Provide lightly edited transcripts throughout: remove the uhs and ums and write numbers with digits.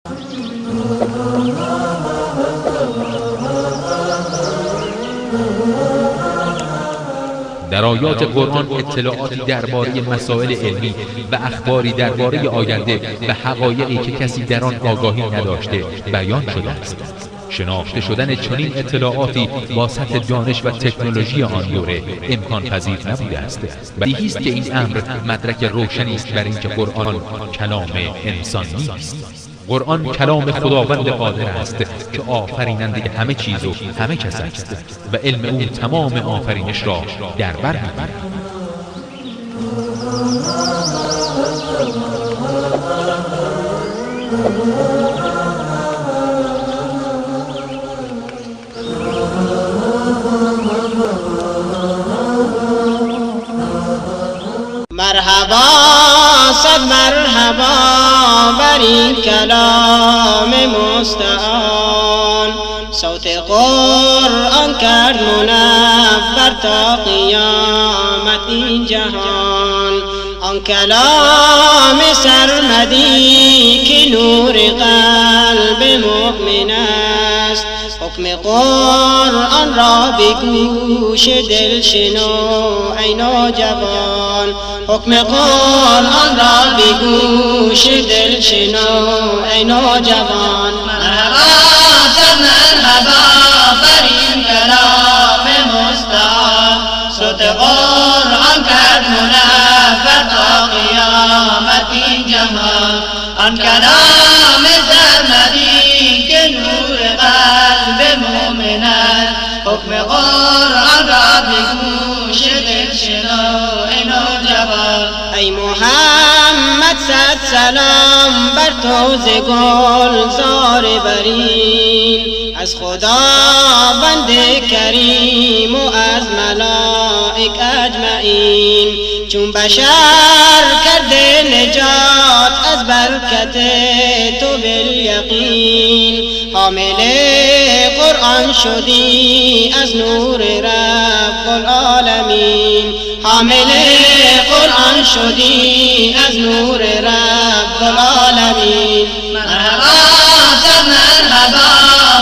در آیات قرآن اطلاعاتی درباره مسائل علمی و اخباری درباره آینده و حقایقی که کسی در آن آگاهی نداشته بیان شده است. شناخته شدن چنین اطلاعاتی با سطح دانش و تکنولوژی آن دوره امکان پذیر نبوده است. بدیهی است که این امر مدرک روشنی است بر اینکه قرآن کلام انسان نیست. قرآن کلام خداوند قادر است که آفریننده همه چیز و همه کس است و علم او تمام آفرینش را در بر می‌گیرد. مرحبا صد مرحبا بر این کلام مستعان، صوت قرآن کرد منور تا قیامت این جهان. آن کلام سرمدی که نور قلب مؤمن است، حکم قرآن را به گوش دل شنو ای نوجوان. حکم قرآن را به گوش دل شنو ای نوجوان. مرحبا صد مرحبا بر این کلام مستعان، صوت قرآن کرد منور تا قیامت این جهان. آن کلام سرمدی که نور قلب مؤمن است، حکم قرآن را به گوش دل شنو ای نوجوان. ای محمد صد سلام بر تو ز گلزار برین، از خداوند کریم و از ملائک اجمعین. چون بشر کرده نجات از برکت تو بالیقین، حامل قرآن شدی از نور رب العالمین. حامل قرآن شدی از نور رب العالمین. مرحبا صد مرحبا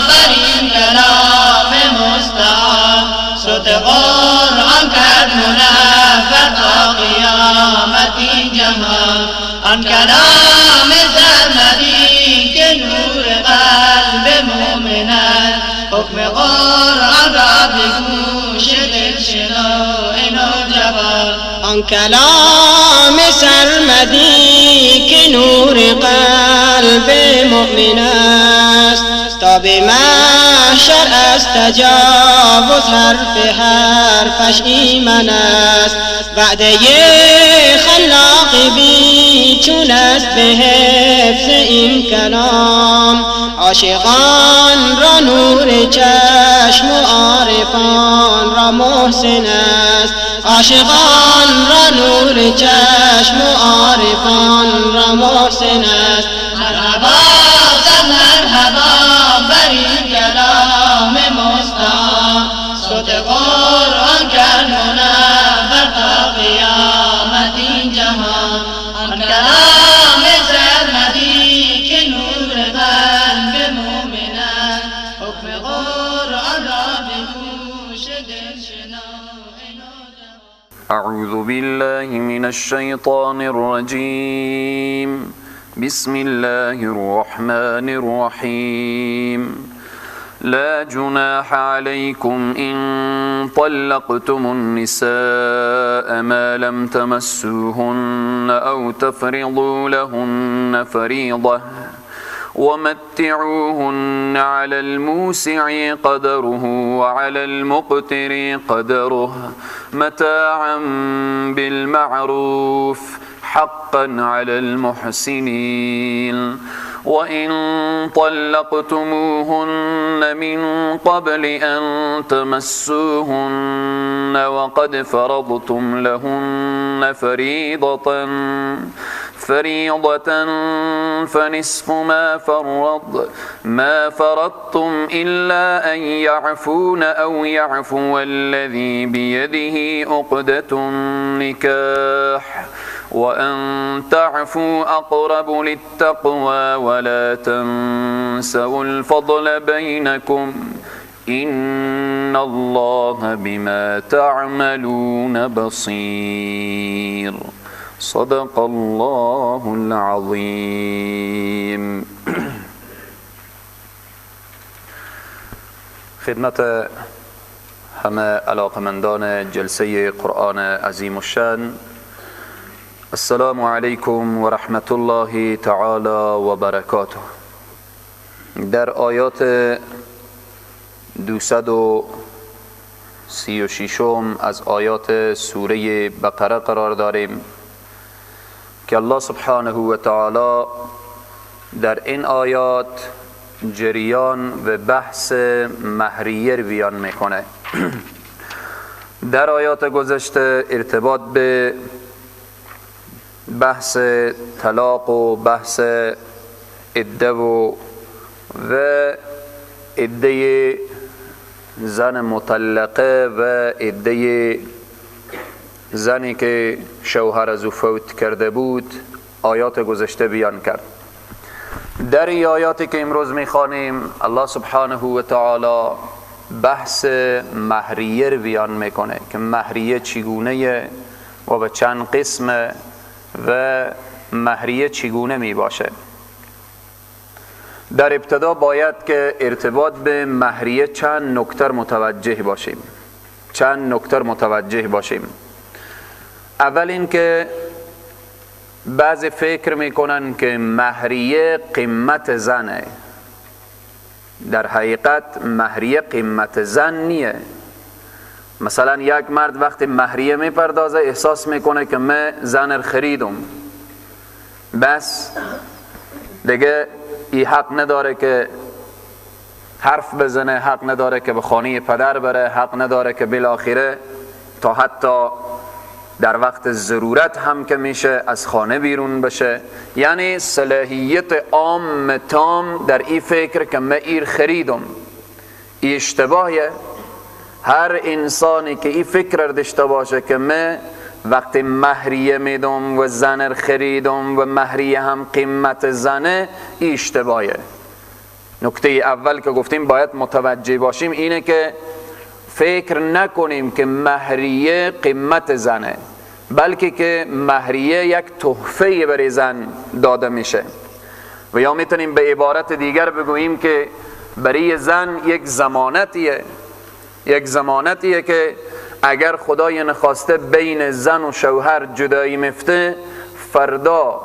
بر این کلام مستعان، صوت قرآن کرد منور تا قیامت این جهان. آن کلام سرمدی که نور قلب مؤمن است، حکم قرآن را به گوش دل شنو ای نوجوان. آن کلام سرمدی که نور قلب مؤمن است، تا به محشر از تجاوز حرفش ایمن است. وعده خلاق بی چون است به حفظ این کلام، عاشقان را نور چشم و عارفان را محسن است. عاشقان را نور چشم و عارفان را محسن است. مرحبا صد مرحبا بر این کلام مستعان، صوت قرآن کرد منور تا قیامت این جهان. آن کلام سرمدی که نور قلب مؤمن است، حکم قرآن را به گوش دل شنو ای نوجوان. اعوذ بالله من الشیطان الرجیم. بسم الله الرحمن الرحیم. لا جناح عليكم إن طلقتم النساء ما لم تمسوهن أو تفرضوا لهن فريضة ومتعوهن على الموسع قدره وعلى المقتر قدره متاعا بالمعروف حقا على المحسنين. وإن طلقتموهن من قبل أن تمسوهن وقد فرضتم لهن فريضة فنصف ما فرضتم إلا أن يعفون أو يعفو الذي بيده عقدة النكاح وأن تعفوا أقرب للتقوى ولا تنسوا الفضل بينكم إن الله بما تعملون بصير صدق الله العظيم. خدمت همه علاقمندان جلسه قرآن عظیم الشان، السلام علیکم و رحمت الله تعالی و برکاته. در آیات 236 از آیات سوره بقره قرار داریم که الله سبحانه و تعالی در این آیات جریان و بحث مهریه رو بیان میکنه. در آیات گذشته ارتباط به بحث طلاق و بحث عده و عده زن مطلقه و عده زنی که شوهر از او فوت کرده بود آیات گذشته بیان کرد. در این آیاتی که امروز میخوانیم الله سبحانه و تعالی بحث مهریه رو بیان میکنه که مهریه چگونه و به چند قسمه و مهریه چگونه می باشه. در ابتدا باید که ارتباط به مهریه چند نکته متوجه باشیم. اول این که بعضی فکر میکنن که مهریه قیمت زنه. در حقیقت مهریه قیمت زن نیه. مثلا یک مرد وقتی مهریه میپردازه احساس میکنه که من زن رو خریدم، بس دیگه ای حق نداره که حرف بزنه، حق نداره که به خانه پدر بره، حق نداره که بالاخره تا حتی در وقت ضرورت هم که میشه از خانه بیرون بشه. یعنی صلاحیت عام تام در این فکر که من ایر خریدم. این اشتباهیه. هر انسانی که این فکر داشته باشه که من وقتی مهریه میدم و زن خریدم و مهریه هم قیمت زنه، این اشتباهیه. نکته اول که گفتیم باید متوجه باشیم اینه که فکر نکنیم که مهریه قیمت زنه، بلکه که مهریه یک تحفه برای زن داده میشه. و یا میتونیم به عبارت دیگر بگوییم که برای زن یک ضمانتیه که اگر خدای نخواسته بین زن و شوهر جدایی مفته، فردا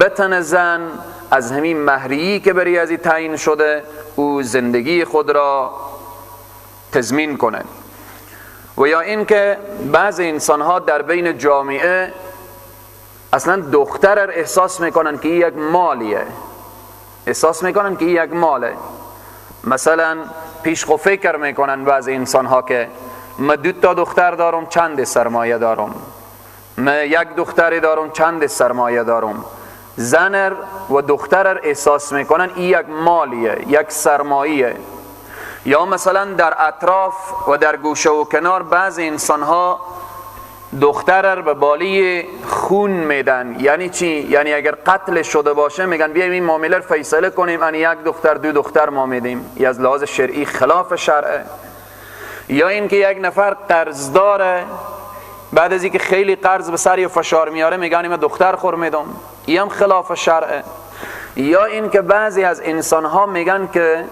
بتن زن از همین مهریه‌ای که برای ازی تعیین شده او زندگی خود را تضمین کنه. و یا این که بعض انسان‌ها در بین جامعه اصلا دختر را احساس میکنن که یک مالیه، مثلا پیش خو فکر میکنن بعض انسان‌ها که من 2 تا دختر دارم چند سرمایه دارم، من 1 دختری دارم چند سرمایه دارم. زن و دختر احساس میکنن این یک مالیه، یک سرمایه. یا مثلا در اطراف و در گوشه و کنار بعض انسان‌ها دختر به بالی خون میدن. یعنی چی؟ یعنی اگر قتل شده باشه میگن بیایم این معامله رو فیصله کنیم، ان 1 دختر 2 دختر ما میدیم. این از لحاظ شرعی خلاف شرعه. یا این که یک نفر قرض داره، بعد از اینکه خیلی قرض به سر و فشار میاره میگن من دختر خور میدم، این هم خلاف شرعه. یا این که بعضی از انسان‌ها میگن که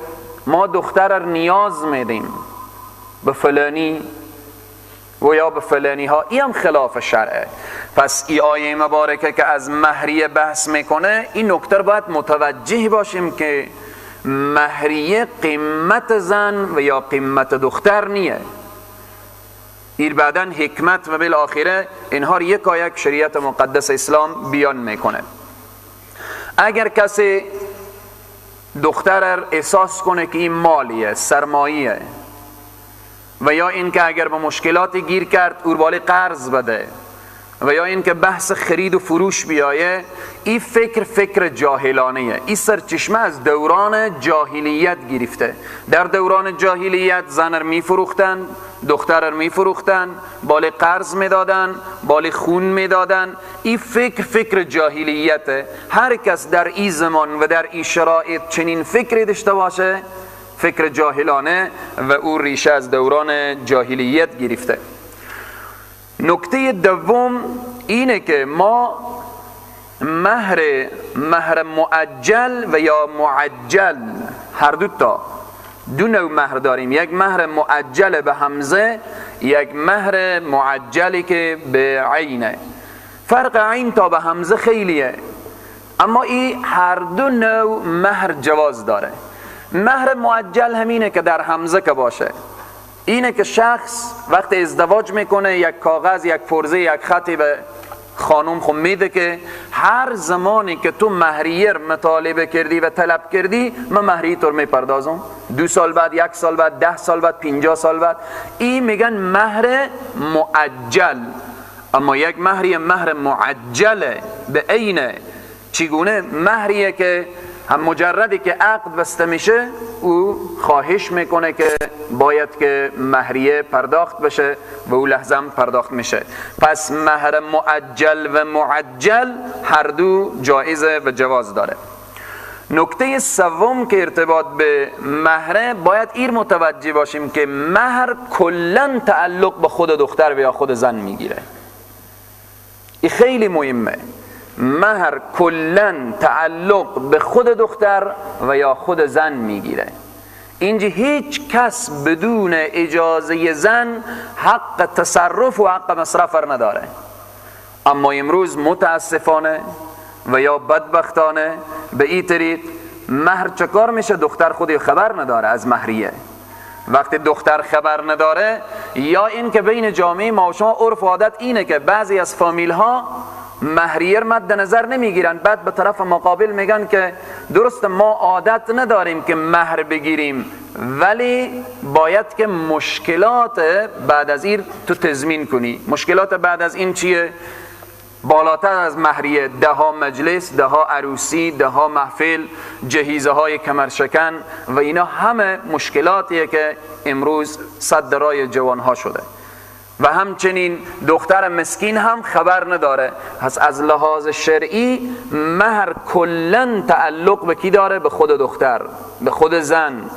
ما دختر نیاز میدیم به فلانی و یا به فلانی ها، این هم خلاف شرعه. پس این آیه مبارکه که از مهریه بحث میکنه، این نکته باید متوجه باشیم که مهریه قیمت زن و یا قیمت دختر نیه. این بعداً حکمت و بالاخره اینها یک شریعت مقدس اسلام بیان میکنه. اگر کسی دختر احساس کنه که این مالیه، سرمایه، و یا این که اگر به مشکلاتی گیر کرد اوربالی قرض بده و یا اینکه بحث خرید و فروش بیایه، این فکر جاهلانه. این سرچشمه از دوران جاهلیت گرفته. در دوران جاهلیت زن می فروختن، دختر می فروختن، بال قرض می دادن، بال خون می دادن. این فکر جاهلیته. هر کس در این زمان و در این شرایط چنین فکری داشته باشه، فکر جاهلانه و او ریشه از دوران جاهلیت گرفته. نکته دوم اینه که ما مهر معجل و یا معجل، هر دو نوع مهر داریم. یک مهر معجل به همزه، یک مهر معجلی که به عینه. فرق عین تا به همزه خیلیه، اما این هر دو نوع مهر جواز داره. مهر معجل همینه که در همزه که باشه، اینه که شخص وقت ازدواج میکنه یک کاغذ، یک پرزه، یک خطی به خانم خود میده که هر زمانی که تو مهریه مطالبه کردی و طلب کردی، من مهریه تو رو میپردازم. 2 سال بعد، 1 سال بعد، 10 سال بعد، 50 سال بعد. این میگن مهر معجل. اما یک مهر معجله به عینه. چگونه؟ مهریه که هم مجردی که عقد بسته میشه، او خواهش میکنه که باید که مهریه پرداخت بشه و او لحظه هم پرداخت میشه. پس مهر معجل و معجل هر دو جایزه و جواز داره. نکته سوم که ارتباط به مهره، باید این متوجه باشیم که مهر کلن تعلق به خود دختر و یا خود زن میگیره. این خیلی مهمه. مهر کلن تعلق به خود دختر و یا خود زن میگیره. اینجا هیچ کس بدون اجازه زن حق تصرف و حق مصرف نداره. اما امروز متاسفانه و یا بدبختانه به این طریق مهر چکار میشه؟ دختر خودی خبر نداره از مهریه. وقتی دختر خبر نداره، یا این که بین جامعه ما و شما عرف و عادت اینه که بعضی از فامیل ها مهریه مد نظر نمیگیرن، بعد به طرف مقابل میگن که درست ما عادت نداریم که مهر بگیریم، ولی باید که مشکلات بعد از این تو تضمین کنی. مشکلات بعد از این چیه؟ بالاتر از مهریه 10 مجلس، 10 عروسی، 10 محفل، جهیزه های کمرشکن و اینا همه مشکلاتیه که امروز صد رای جوان ها شده. و همچنین دختر مسکین هم خبر نداره. پس از لحاظ شرعی مهر کلن تعلق به کی داره؟ به خود دختر، به خود زن.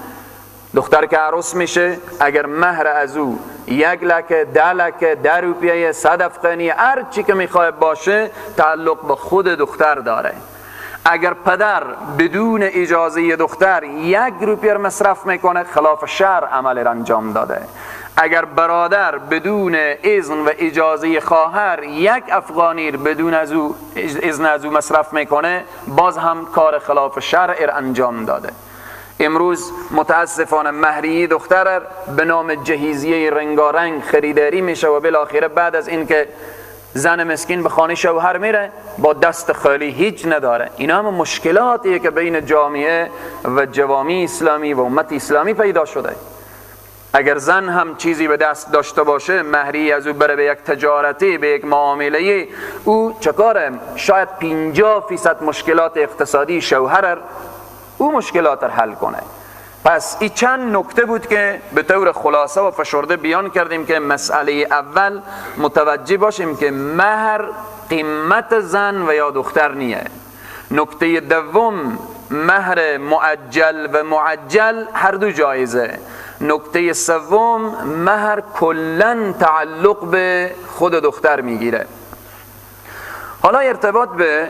دختر که عروس میشه، اگر مهر از او 1 لکه، 10 لکه، 10 روپیه، 100 افغانی، هر چی که میخواد باشه، تعلق به خود دختر داره. اگر پدر بدون اجازه دختر 1 روپیه مصرف میکنه، خلاف شرع عمل انجام داده. اگر برادر بدون اذن و اجازه خواهر 1 افغانی بدون از او اذن از او مصرف میکنه، باز هم کار خلاف شرع انجام داده. امروز متاسفانه مهریه دختر به نام جهیزیه رنگارنگ خریداری میشه و بالاخره بعد از اینکه زن مسکین به خانه شوهر میره با دست خالی هیچ نداره. اینا هم مشکلاتیه که بین جامعه و جوامع اسلامی و امت اسلامی پیدا شده. اگر زن هم چیزی به دست داشته باشه، مهریه از او بره به یک تجارتی، به یک معامله، او چکاره؟ شاید 50% مشکلات اقتصادی شوهر او مشکلات را حل کنه. پس این چند نکته بود که به طور خلاصه و فشرده بیان کردیم که مسئله اول متوجه باشیم که مهر قیمت زن و یا دختر نیه. نکته دوم، مهر معجل و معجل هر دو جایزه. نکته سوم، مهر کلن تعلق به خود دختر میگیره. حالا ارتباط به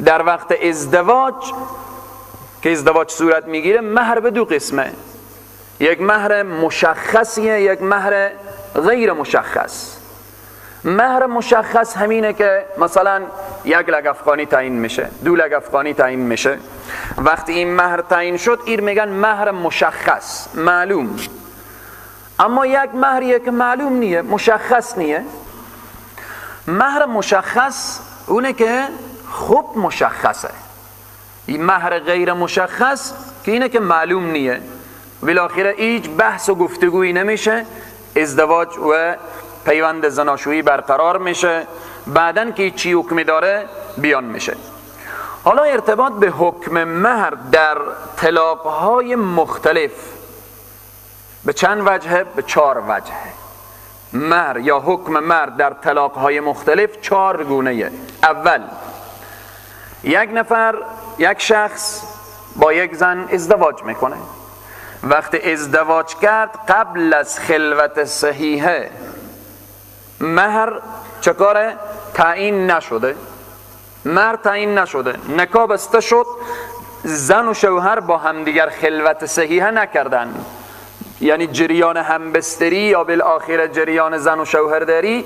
در وقت ازدواج که ازدواج صورت میگیره، مهر به 2 قسمه. یک مهر مشخصیه، یک مهر غیر مشخص. مهر مشخص همینه که مثلا 1 لک افغانی تعیین میشه، 2 لک افغانی تعیین میشه. وقتی این مهر تعیین شد، این میگن مهر مشخص، معلوم. اما یک مهریه که معلوم نیه، مشخص نیه. مهر مشخص اونه که خوب مشخصه. این مهر غیر مشخص که اینه که معلوم نیه، بالاخره هیچ بحث و گفتگویی نمیشه، ازدواج و پیوند زناشویی برقرار میشه، بعدن که چی حکمی داره بیان میشه. حالا ارتباط به حکم مهر در طلاقهای مختلف به چند وجهه؟ به 4 وجهه. مهر یا حکم مهر در طلاقهای مختلف 4 گونه‌ایه. اول، یک شخص با یک زن ازدواج میکنه. وقتی ازدواج کرد قبل از خلوت صحیحه مهر چکاره؟ تعیین نشده. مهر تعیین نشده، نکاح بسته شد، زن و شوهر با همدیگر خلوت صحیحه نکردن، یعنی جریان همبستری یا بالاخره جریان زن و شوهرداری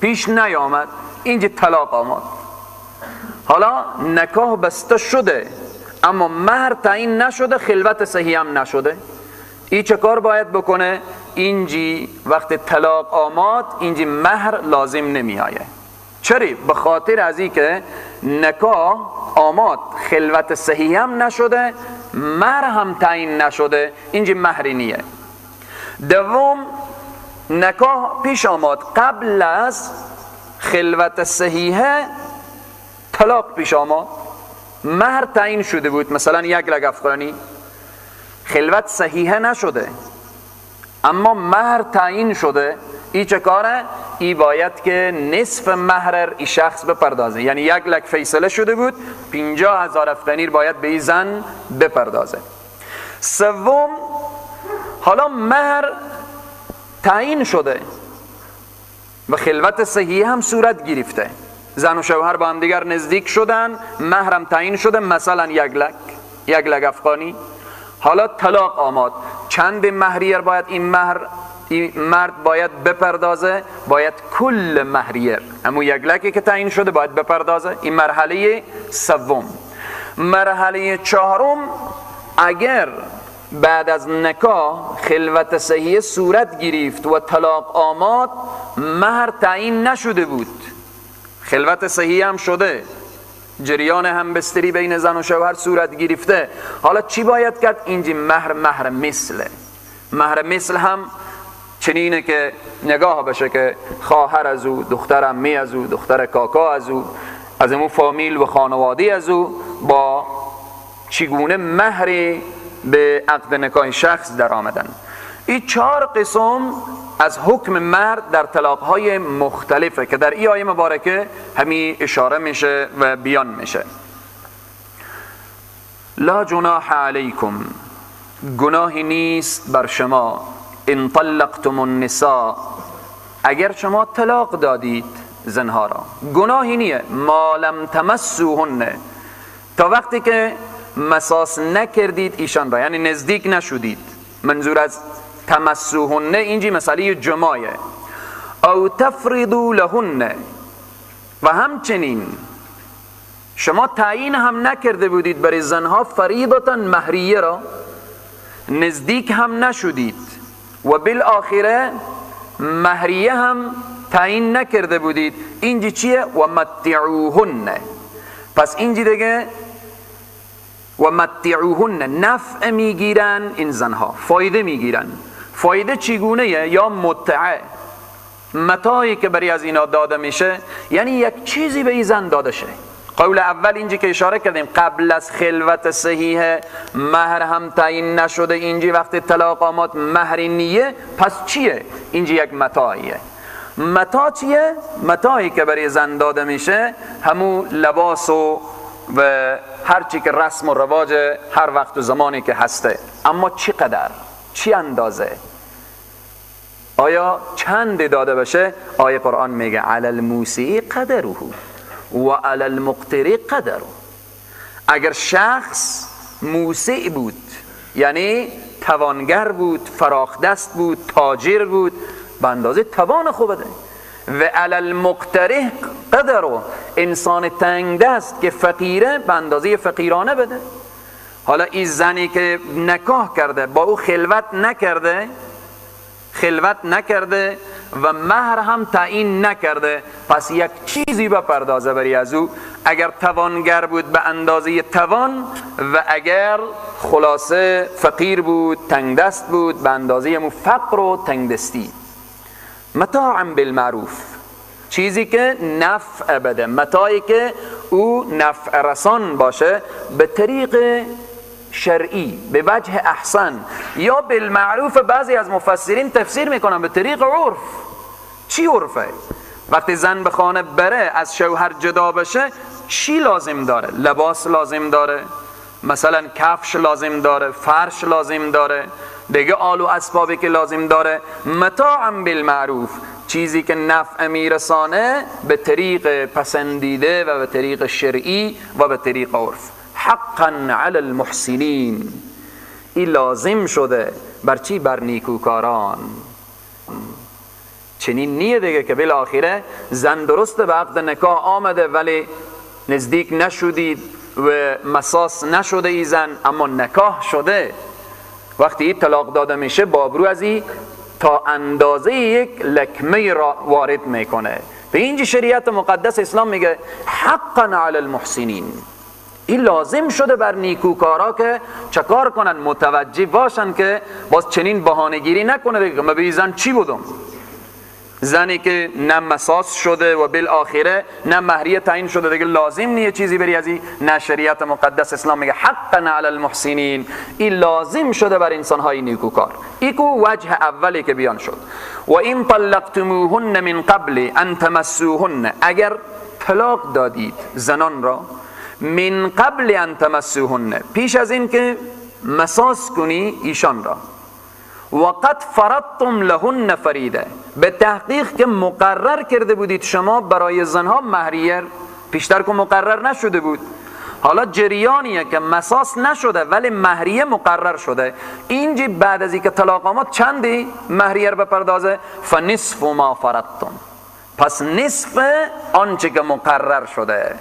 پیش نیامد، اینجا طلاق آمد. حالا نکاح بسته شده اما مهر تعیین نشده، خلوت صحیح هم نشده. این چه کار باید بکنه؟ اینجی وقت طلاق آمد اینجی مهر لازم نمی آیه. چرا؟ به خاطر از این که نکاح آمد خلوت صحیح هم نشده، مهر هم تعیین نشده، اینجی مهری نیه. دوم، نکاح پیش آمد قبل از خلوت صحیحه طلاق پیش آمد، مهر تعیین شده بود، مثلا 1 لک افغانی، خلوت صحیحه نشده اما مهر تعیین شده. ای چه کاره؟ ای باید که نصف مهر ای شخص بپردازه، یعنی 1 لک فیصله شده بود، 50,000 افغانی باید به ای زن بپردازه. سوم، حالا مهر تعیین شده و خلوت صحیح هم صورت گرفته، زن و شوهر با هم دیگر نزدیک شدن، مهرم تعیین شده، مثلا 1 لک افغانی. حالا طلاق آمد، چند مهریه باید این مرد باید بپردازه؟ باید کل مهریه، اما 1 لکی که تعیین شده باید بپردازه. این مرحله سوم. مرحله چهارم، اگر بعد از نکاح خلوت صحیح صورت گرفت و طلاق آمد، مهر تعیین نشده بود، خلوت صحیح هم شده، جریان همبستری بین زن و شوهر صورت گرفته، حالا چی باید کرد؟ اینجا مهر مثله. مهر مثل هم چنینه که نگاه بشه که خواهر از او، دختر عمی از او، دختر کاکا از او، از امون فامیل و خانواده از او با چگونه مهری به عقد نکاح شخص در آمدن. این 4 قسم از حکم مرد در طلاقهای مختلفه که در این آیه مبارکه همین اشاره میشه و بیان میشه. لا جناح علیکم، گناهی نیست بر شما، ان طلقتم النساء، اگر شما طلاق دادید زنها را، گناهی نیه، ما لم تمسوهن، تا وقتی که مساس نکردید ایشان را، یعنی نزدیک نشدید. منظور از تمسوهن اینجی مسئله جماعه. او تفرضوا لهن، و همچنین شما تعیین هم نکرده بودید برای زنها فریضتا مهریه را، نزدیک هم نشدید و بالاخره مهریه هم تعیین نکرده بودید، اینجی چیه؟ و متعوهن. پس اینجی دیگه و متعوهن نفع میگیرن، این زنها فایده میگیرن. فایده چگونه؟ یا متعه، متاعی که برای از اینا داده میشه، یعنی یک چیزی به این زن داده شه. قول اول اینجی که اشاره کردیم قبل از خلوت صحیح مهر هم تعیین نشده، اینجی وقتی طلاق آمد مهری نیه، پس چیه؟ اینجی یک متاعیه. متاع چیه؟ متاعی که برای زن داده میشه همون لباس و هر چی که رسم و رواج هر وقت و زمانی که هسته. اما چقدر؟ چی اندازه؟ آیا چند داده بشه؟ آیه قرآن میگه علی الموسیع قدره و علی المقتر قدره. اگر شخص موسیع بود، یعنی توانگر بود، فراخ دست بود، تاجر بود، به اندازه توان خوب ده. و علی المقتر قدره، انسان تنگ دست که فقیره به اندازه فقیرانه بده. حالا این زنی که نکاح کرده با او خلوت نکرده و مهر هم تعیین نکرده، پس یک چیزی بپردازه برای از او. اگر توانگر بود به اندازه توان، و اگر خلاصه فقیر بود، تنگ دست بود، به اندازه مو فقر و تنگ دستی. متاعا بالمعروف، چیزی که نفع بده، متاعی که او نفع رسان باشه به طریق شرعی، به وجه احسن، یا بالمعروف. بعضی از مفسرین تفسیر میکنن به طریق عرف. چی عرفه؟ وقتی زن به خانه بره از شوهر جدا بشه چی لازم داره؟ لباس لازم داره، مثلا کفش لازم داره، فرش لازم داره، دیگه آل و اسبابی که لازم داره. متاعا بالمعروف، چیزی که نفع میرسانه به طریق پسندیده و به طریق شرعی و به طریق عرف. حقا علی المحسنین، این لازم شده بر چی؟ بر نیکوکاران. چنین نیه دیگه که بالاخره زن درسته به عقد نکاح آمده ولی نزدیک نشدید و مساس نشده ای زن، اما نکاح شده. وقتی این طلاق داده میشه بابرو از این تا اندازه یک لکمه را وارد میکنه. به اینجا شریعت مقدس اسلام میگه حقا علی المحسنین، این لازم شده بر نیکوکارا که چکار کنن؟ متوجه باشن که باز چنین بهانه‌گیری نکنه دیگه من به زن چی بودم. زنی که نه مساس شده و بالاخره نه مهریه تعیین شده دیگه لازم نیه چیزی بری ازی. نه، شریعت مقدس اسلام میگه حقا علی المحسنین، این لازم شده بر انسانهای نیکوکار. ایکو وجه اولی که بیان شد. و این طلقتموهن من قبل ان تمسوهن، اگر طلاق دادید زنان را، من قبل ان تمسوهن، پیش از این که مساس کنی ایشان را، وقد فرضتم لهن فریده، به تحقیق که مقرر کرده بودید شما برای زنها مهریه، پیشتر که مقرر نشده بود، حالا جریانیه که مساس نشده ولی مهریه مقرر شده. اینجا بعد از اینکه طلاق آمد چندی مهریه رو بپردازه؟ فنصف ما فرضتم، پس نصف آنچه که مقرر شده.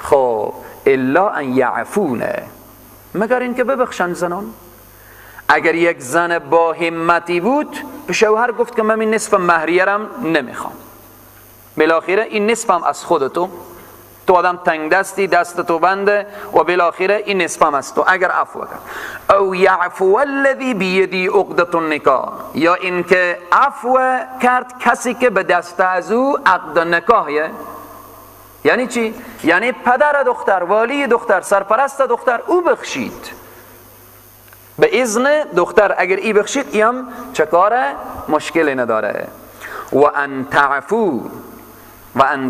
خب الا ان یعفونه، مگر اینکه ببخشن زنان. اگر یک زن با همتی بود به شوهر گفت که من این نصف مهریه‌ام نمیخوام، بالاخره این نصفم از خودتو، تو آدم تنگ دستی، دست تو بنده و بالاخره این نصفم از تو، اگر عفو کرد. او یعفو الذی بیدی عقدة النکاح، یا اینکه عفو کرد کسی که به دست از او عقد نکاحه. یعنی چی؟ یعنی پدر دختر، والی دختر، سرپرست دختر او بخشید به اذن دختر. اگر ای بخشید ایم چه کاره؟ مشکلی نداره. و ان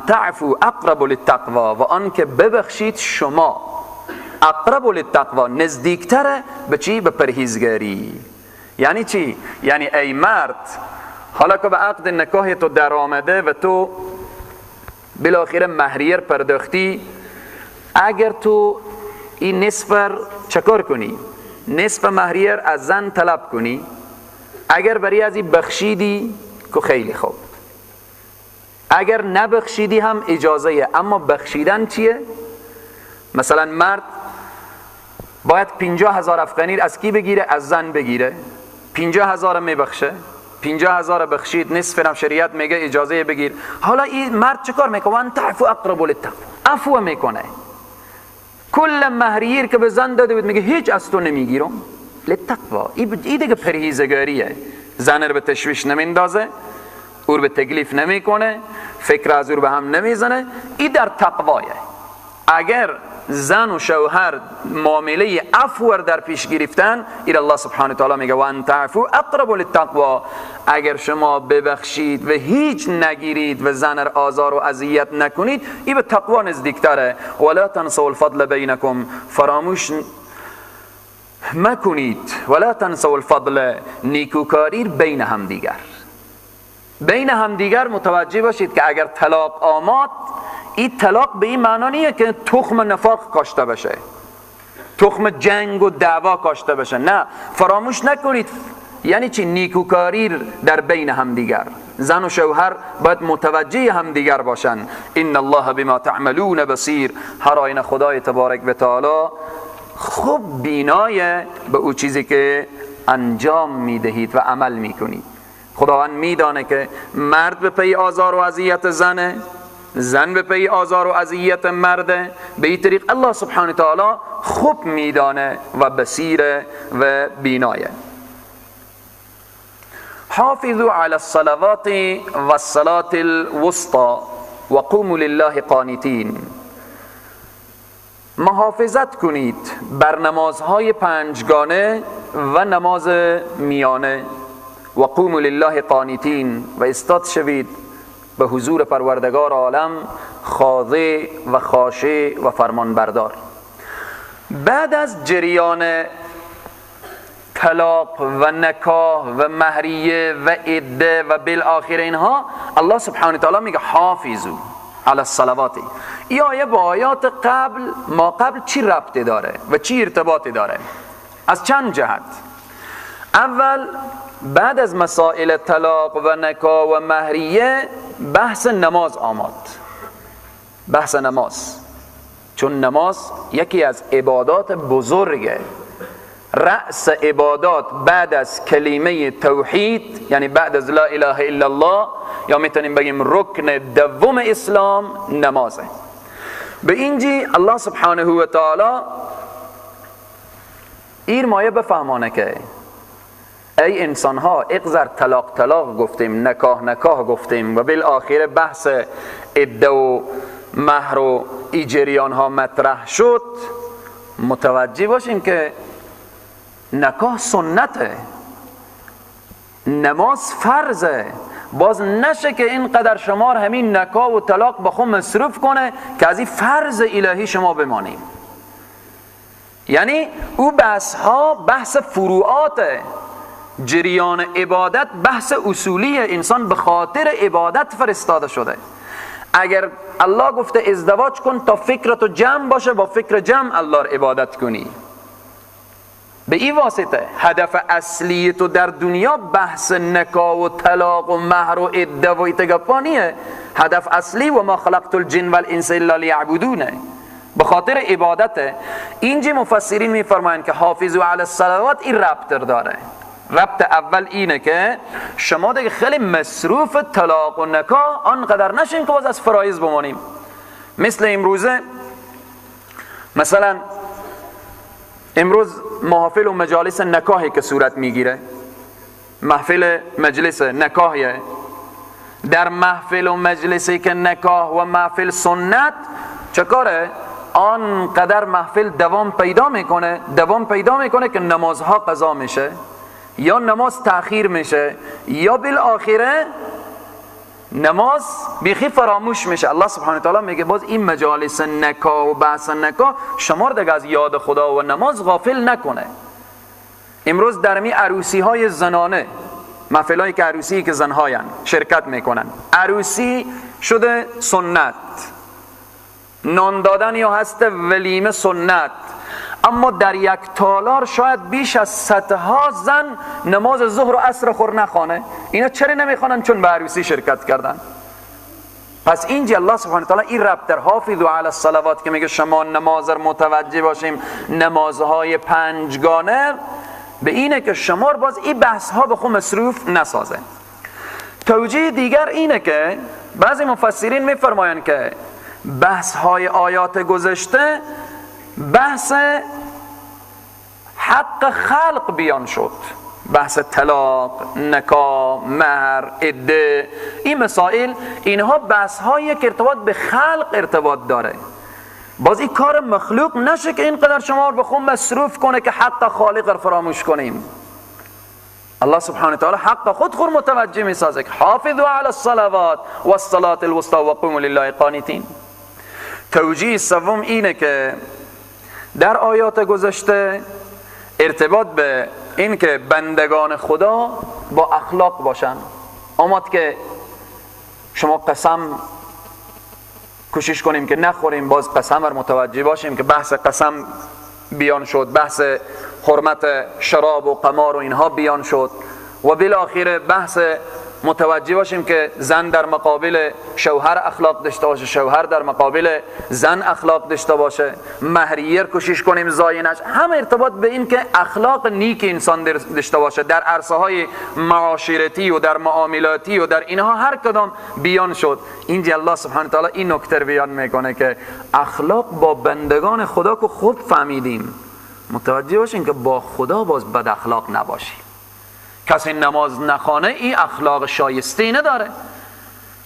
تعفو اقرب للتقوی، و آن که ببخشید شما اقرب للتقوی، نزدیکتره به چی؟ به پرهیزگاری. یعنی چی؟ یعنی ای مرد، حالا که به عقد نکاح تو در آمده و تو بالاخره مهریه پرداختی، اگر تو این نصف چکار کنی؟ نصف مهریه از زن طلب کنی، اگر بری از این بخشیدی که خیلی خوب، اگر نبخشیدی هم اجازه. اما بخشیدن چیه؟ مثلا مرد باید 50,000 افغانی از کی بگیره؟ از زن بگیره. 50,000 میبخشه، 50,000 بخشید، نصف هم شریعت میگه اجازه بگیر. حالا این مرد چه کار میکنه؟ وان تعفو اقرب للتقوی، عفو میکنه. کل مهریه که به زن داده بود میگه هیچ از تو نمیگیرم، للتقوی. این دیگه پرهیزگاریه. زن رو به تشویش نمیندازه، او رو به تکلیف نمیکنه، فکر از او رو به هم نمیزنه. این در تقوایه. اگر زن و شوهر معامله عفو در پیش گرفتن، این الله سبحانه و تعالی میگه و ان تعفو اقرب للتقوی، اگر شما ببخشید و هیچ نگیرید و زن را آزار و اذیت نکنید، این به تقوا نزدیکتره. ولا تنسوا الفضل بینکم، فراموش مکنید، ولا تنسوا الفضل، نیکوکاری بین همدیگر. بین همدیگر متوجه باشید که اگر طلاق آمد، این طلاق به این معنا نیه که تخم نفاق کاشته بشه، تخم جنگ و دعوا کاشته بشه. نه، فراموش نکنید. یعنی چی؟ نیکوکاری در بین همدیگر. زن و شوهر باید متوجه همدیگر باشن. ان الله بما تعملون بصیر، هر آینه خدای تبارک و تعالی خوب بینایه به او چیزی که انجام میدهید و عمل میکنید. خداوند میدانه که مرد به پی آزار و اذیت زنه، زن به پی آزار و اذیت مرده. به این طریق الله سبحانه تعالی خوب میدانه و بصیره و بینایه. حافظوا على الصلوات والصلاة الوسطى وقوموا لله قانتین. محافظت کنید بر نمازهای پنجگانه و نماز میانه. و قوموا لله قانتین، و استاد شوید به حضور پروردگار عالم خاضع و خاشع و فرمانبردار. بعد از جریان طلاق و نکاح و مهریه و عده و بالاخره اینها، الله سبحانه و تعالی میگه حافظو علی الصلوات. این آیه با آیات ما قبل چی ربطی داره و چی ارتباطی داره؟ از چند جهت. اول، بعد از مسائل طلاق و نکاح و مهریه بحث نماز آمد. بحث نماز، چون نماز یکی از عبادات بزرگه، رأس عبادات بعد از کلمه توحید، یعنی بعد از لا اله الا الله، یا میتونیم بگیم رکن دوم اسلام نمازه. به اینجی الله سبحانه و تعالی این مایه بفهمانه که ای انسان ها، اقذر طلاق گفتیم، نکاح گفتیم و بالاخره بحث عده و مهر و ای جریان ها مطرح شد، متوجه باشیم که نکاح سنته، نماز فرضه. باز نشه که اینقدر شمار همین نکاح و طلاق با خود مصرف کنه که از این فرض الهی شما بمانیم. یعنی او بحث ها بحث فروعاته. جریان عبادت بحث اصولی، انسان به خاطر عبادت فرستاده شده. اگر الله گفته ازدواج کن تا فکرتو جمع باشه، با فکر جمع الله را عبادت کنی، به این واسطه هدف اصلی تو در دنیا بحث نکاح و طلاق و مهر و عده و ایتگپانیه. هدف اصلی و ما خلقت الجن والانس الا لیعبدونه، به خاطر عبادته. اینجا مفسرین میفرمایند که حافظوا علی الصلوات این ربط داره. ربط اول اینه که شما دیگه خیلی مصروف طلاق و نکاح آنقدر نشین که باز از فرایض بمانیم. مثل امروزه، مثلا امروز محافل و مجالس نکاحی که صورت میگیره، محفل مجلس نکاحیه، در محفل و مجلسی که نکاح و محفل سنت چکاره؟ آنقدر محفل دوام پیدا میکنه که نمازها قضا میشه، یا نماز تأخیر میشه، یا بالاخره نماز بیخی فراموش میشه. الله سبحانه و تعالی میگه باز این مجالس نکاح و بحث نکاح شما دیگه از یاد خدا و نماز غافل نکنه. امروز در می عروسی های زنانه، محفلایی که عروسی که زنهاین شرکت میکنن، عروسی شده سنت، نان دادن یا هست ولیمه سنت، اما در یک تالار شاید بیش از صدها زن نماز ظهر و عصر خور نخوانه. اینا چرا نمیخوانن؟ چون به عروسی شرکت کردن. پس اینجا الله سبحانه و تعالی این ربط در حافظوا علی الصلوات که میگه شما نماز رو متوجه باشیم، نمازهای پنجگانه، به اینه که شما باز این بحث ها به خود مصروف نسازه. توجیه دیگر اینه که بعضی مفسرین میفرمایند که بحث های آیات گذشته بحث حق خلق بیان شد، بحث طلاق، نکاح، مهر، عده، این مسائل، اینها بحث هایی که ارتباط به خلق ارتباط داره. باز این کار مخلوق نشه که اینقدر شما رو به خود مصروف کنه که حق خالق رو فراموش کنیم. الله سبحانه و تعالی حق خود متوجه می سازه که حافظوا علی الصلوات و الصلاة الوسطى و قوموا لله قانتین. توجیه سوم اینه که در آیات گذشته ارتباط به این که بندگان خدا با اخلاق باشن. آمد که شما قسم کوشش کنیم که نخوریم، باز قسم رو متوجه باشیم که بحث قسم بیان شد، بحث حرمت شراب و قمار و اینها بیان شد، و بالاخره بحث متوجه باشیم که زن در مقابل شوهر اخلاق داشته باشه، شوهر در مقابل زن اخلاق داشته باشه، مهریه کوشش کنیم زاینش، هم ارتباط به این که اخلاق نیک انسان داشته باشه در عرصه های معاشرتی و در معاملاتی و در اینها هر کدام بیان شد. اینجا الله سبحانه و تعالی این نکته بیان میکنه که اخلاق با بندگان خدا که خوب فهمیدیم، متوجه باشین که با خدا باز بد اخلاق نباشیم، کسی نماز نخوانه این اخلاق شایسته نداره،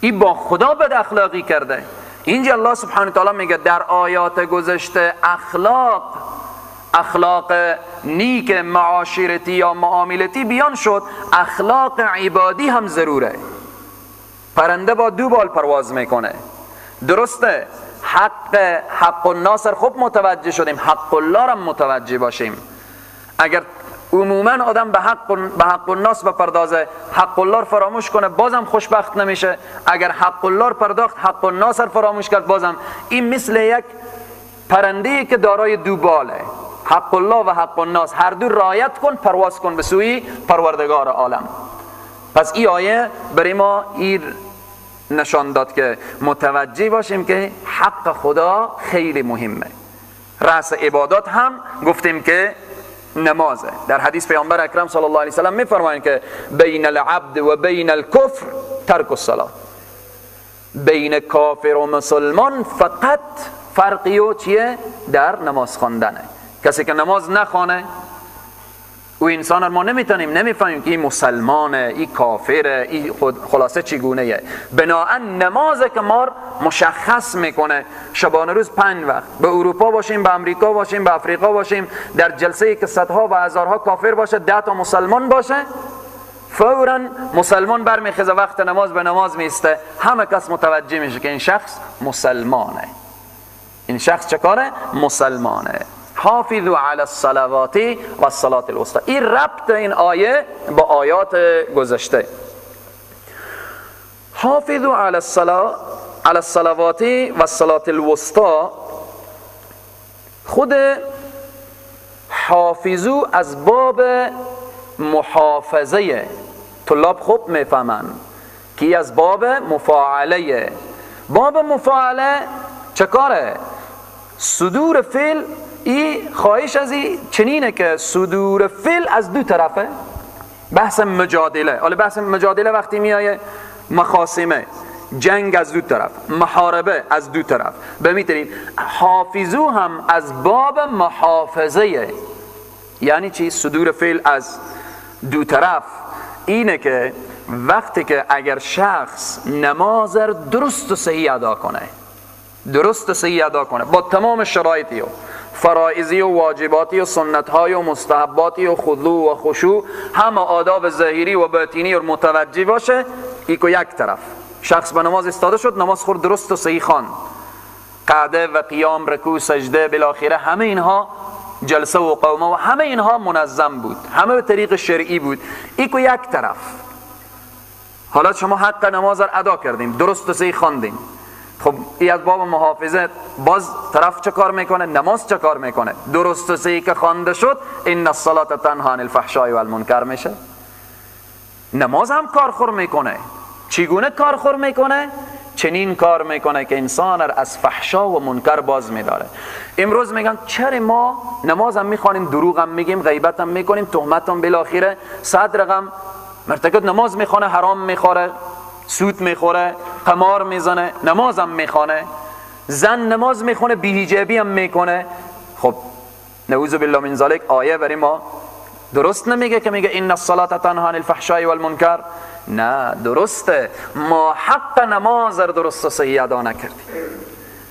این با خدا بد اخلاقی کرده. اینجا الله سبحانه و تعالی میگه در آیات گذشته اخلاق نیک معاشرتی یا معاملتی بیان شد، اخلاق عبادی هم ضروره. پرنده با 2 بال پرواز میکنه، درسته؟ حق الناس خوب متوجه شدیم، حق الله را متوجه باشیم. اگر عموما آدم به حق الناس بپردازه، حق الله را فراموش کنه، بازم خوشبخت نمیشه. اگر حق الله را پرداخت، حق الناس را فراموش کرد، بازم. این مثل یک پرنده‌ای که دارای 2 باله، حق الله و حق الناس هر دو رعایت کن، پرواز کن به سوی پروردگار عالم. پس این آیه برای ما این نشان داد که متوجه باشیم که حق خدا خیلی مهمه. رأس عبادات هم گفتیم که نمازه. در حدیث پیامبر اکرم صلی الله علیه و سلم میفرمایند که بین العبد و بین الکفر ترک الصلاة، بین کافر و مسلمان فقط فرقی چیه؟ در نماز خواندنه. کسی که نماز نخوانه او انسان ما نمیفهمیم که این مسلمانه، این کافره، این خلاصه چگونه یه. بناهن نمازه که ما مشخص میکنه شبانه روز 5 وقت، به اروپا باشیم، به امریکا باشیم، به افریقا باشیم، در جلسه که صدها و هزارها کافر باشه، 10 تا مسلمان باشه، فوراً مسلمان برمیخیزه وقت نماز به نماز میسته، همه کس متوجه میشه که این شخص مسلمانه. این شخص چه کاره؟ مسلمانه. حافظوا علی الصلوات و الصلاة الوسطى. این ربط این آیه با آیات گذشته. حافظوا علی الصلوات و الصلاة الوسطى، خود حافظو از باب محافظه، طلاب خوب میفهمن که از باب مفاعله. باب مفاعله چه کاره؟ صدور فعل، این خواهش از این چنینه که صدور فعل از 2 طرفه. بحث مجادله، حالا بحث مجادله وقتی میایه مخاصمه، جنگ از 2 طرف، محاربه از 2 طرف، بمیترین حافظو هم از باب محافظه. یعنی چی؟ صدور فعل از 2 طرف اینه که وقتی که اگر شخص نماز را درست و صحیح ادا کنه، با تمام شرایطی و فرائضی و واجباتی و سنت‌های و مستحباتی و خضوع و خشوع، همه آداب ظاهری و باطنی رو متوجه باشه، ایکو یک طرف شخص به نماز استاده شد، نماز خود درست و صحیح خواند، قعده و قیام، رکوع، سجده، بالاخره همه اینها، جلسه و قومه و همه اینها منظم بود، همه به طریق شرعی بود، ایکو یک طرف. حالا شما حق نماز را ادا کردیم، درست و صحیح خواندیم، خب این از باب محافظت. باز طرف چه کار میکنه؟ نماز چه کار میکنه؟ درست و صحیح که خوانده شد، ان الصلاة تنهی عن الفحشاء والمنکر میشه. نماز هم کارخور میکنه. چگونه کارخور میکنه؟ چنین کار میکنه که انسان را از فحشا و منکر باز میداره. امروز میگن چرا ما نماز هم میخوانیم، دروغ هم میگیم، غیبت هم میکنیم، تهمت هم بالاخره 100 رقم مرتکب نماز میخونه، حرام میخوره، سود میخوره، قمار میزنه، نماز هم میخونه، زن نماز میخونه، بی‌حجابی هم میکنه. خب نعوذ بالله من ذلک، آیه برای ما درست نمیگه که میگه ان الصلاة تنهی عن الفحشاء والمنکر؟ نه، درسته، ما حق نماز را درست و صحیح ادا نکردیم.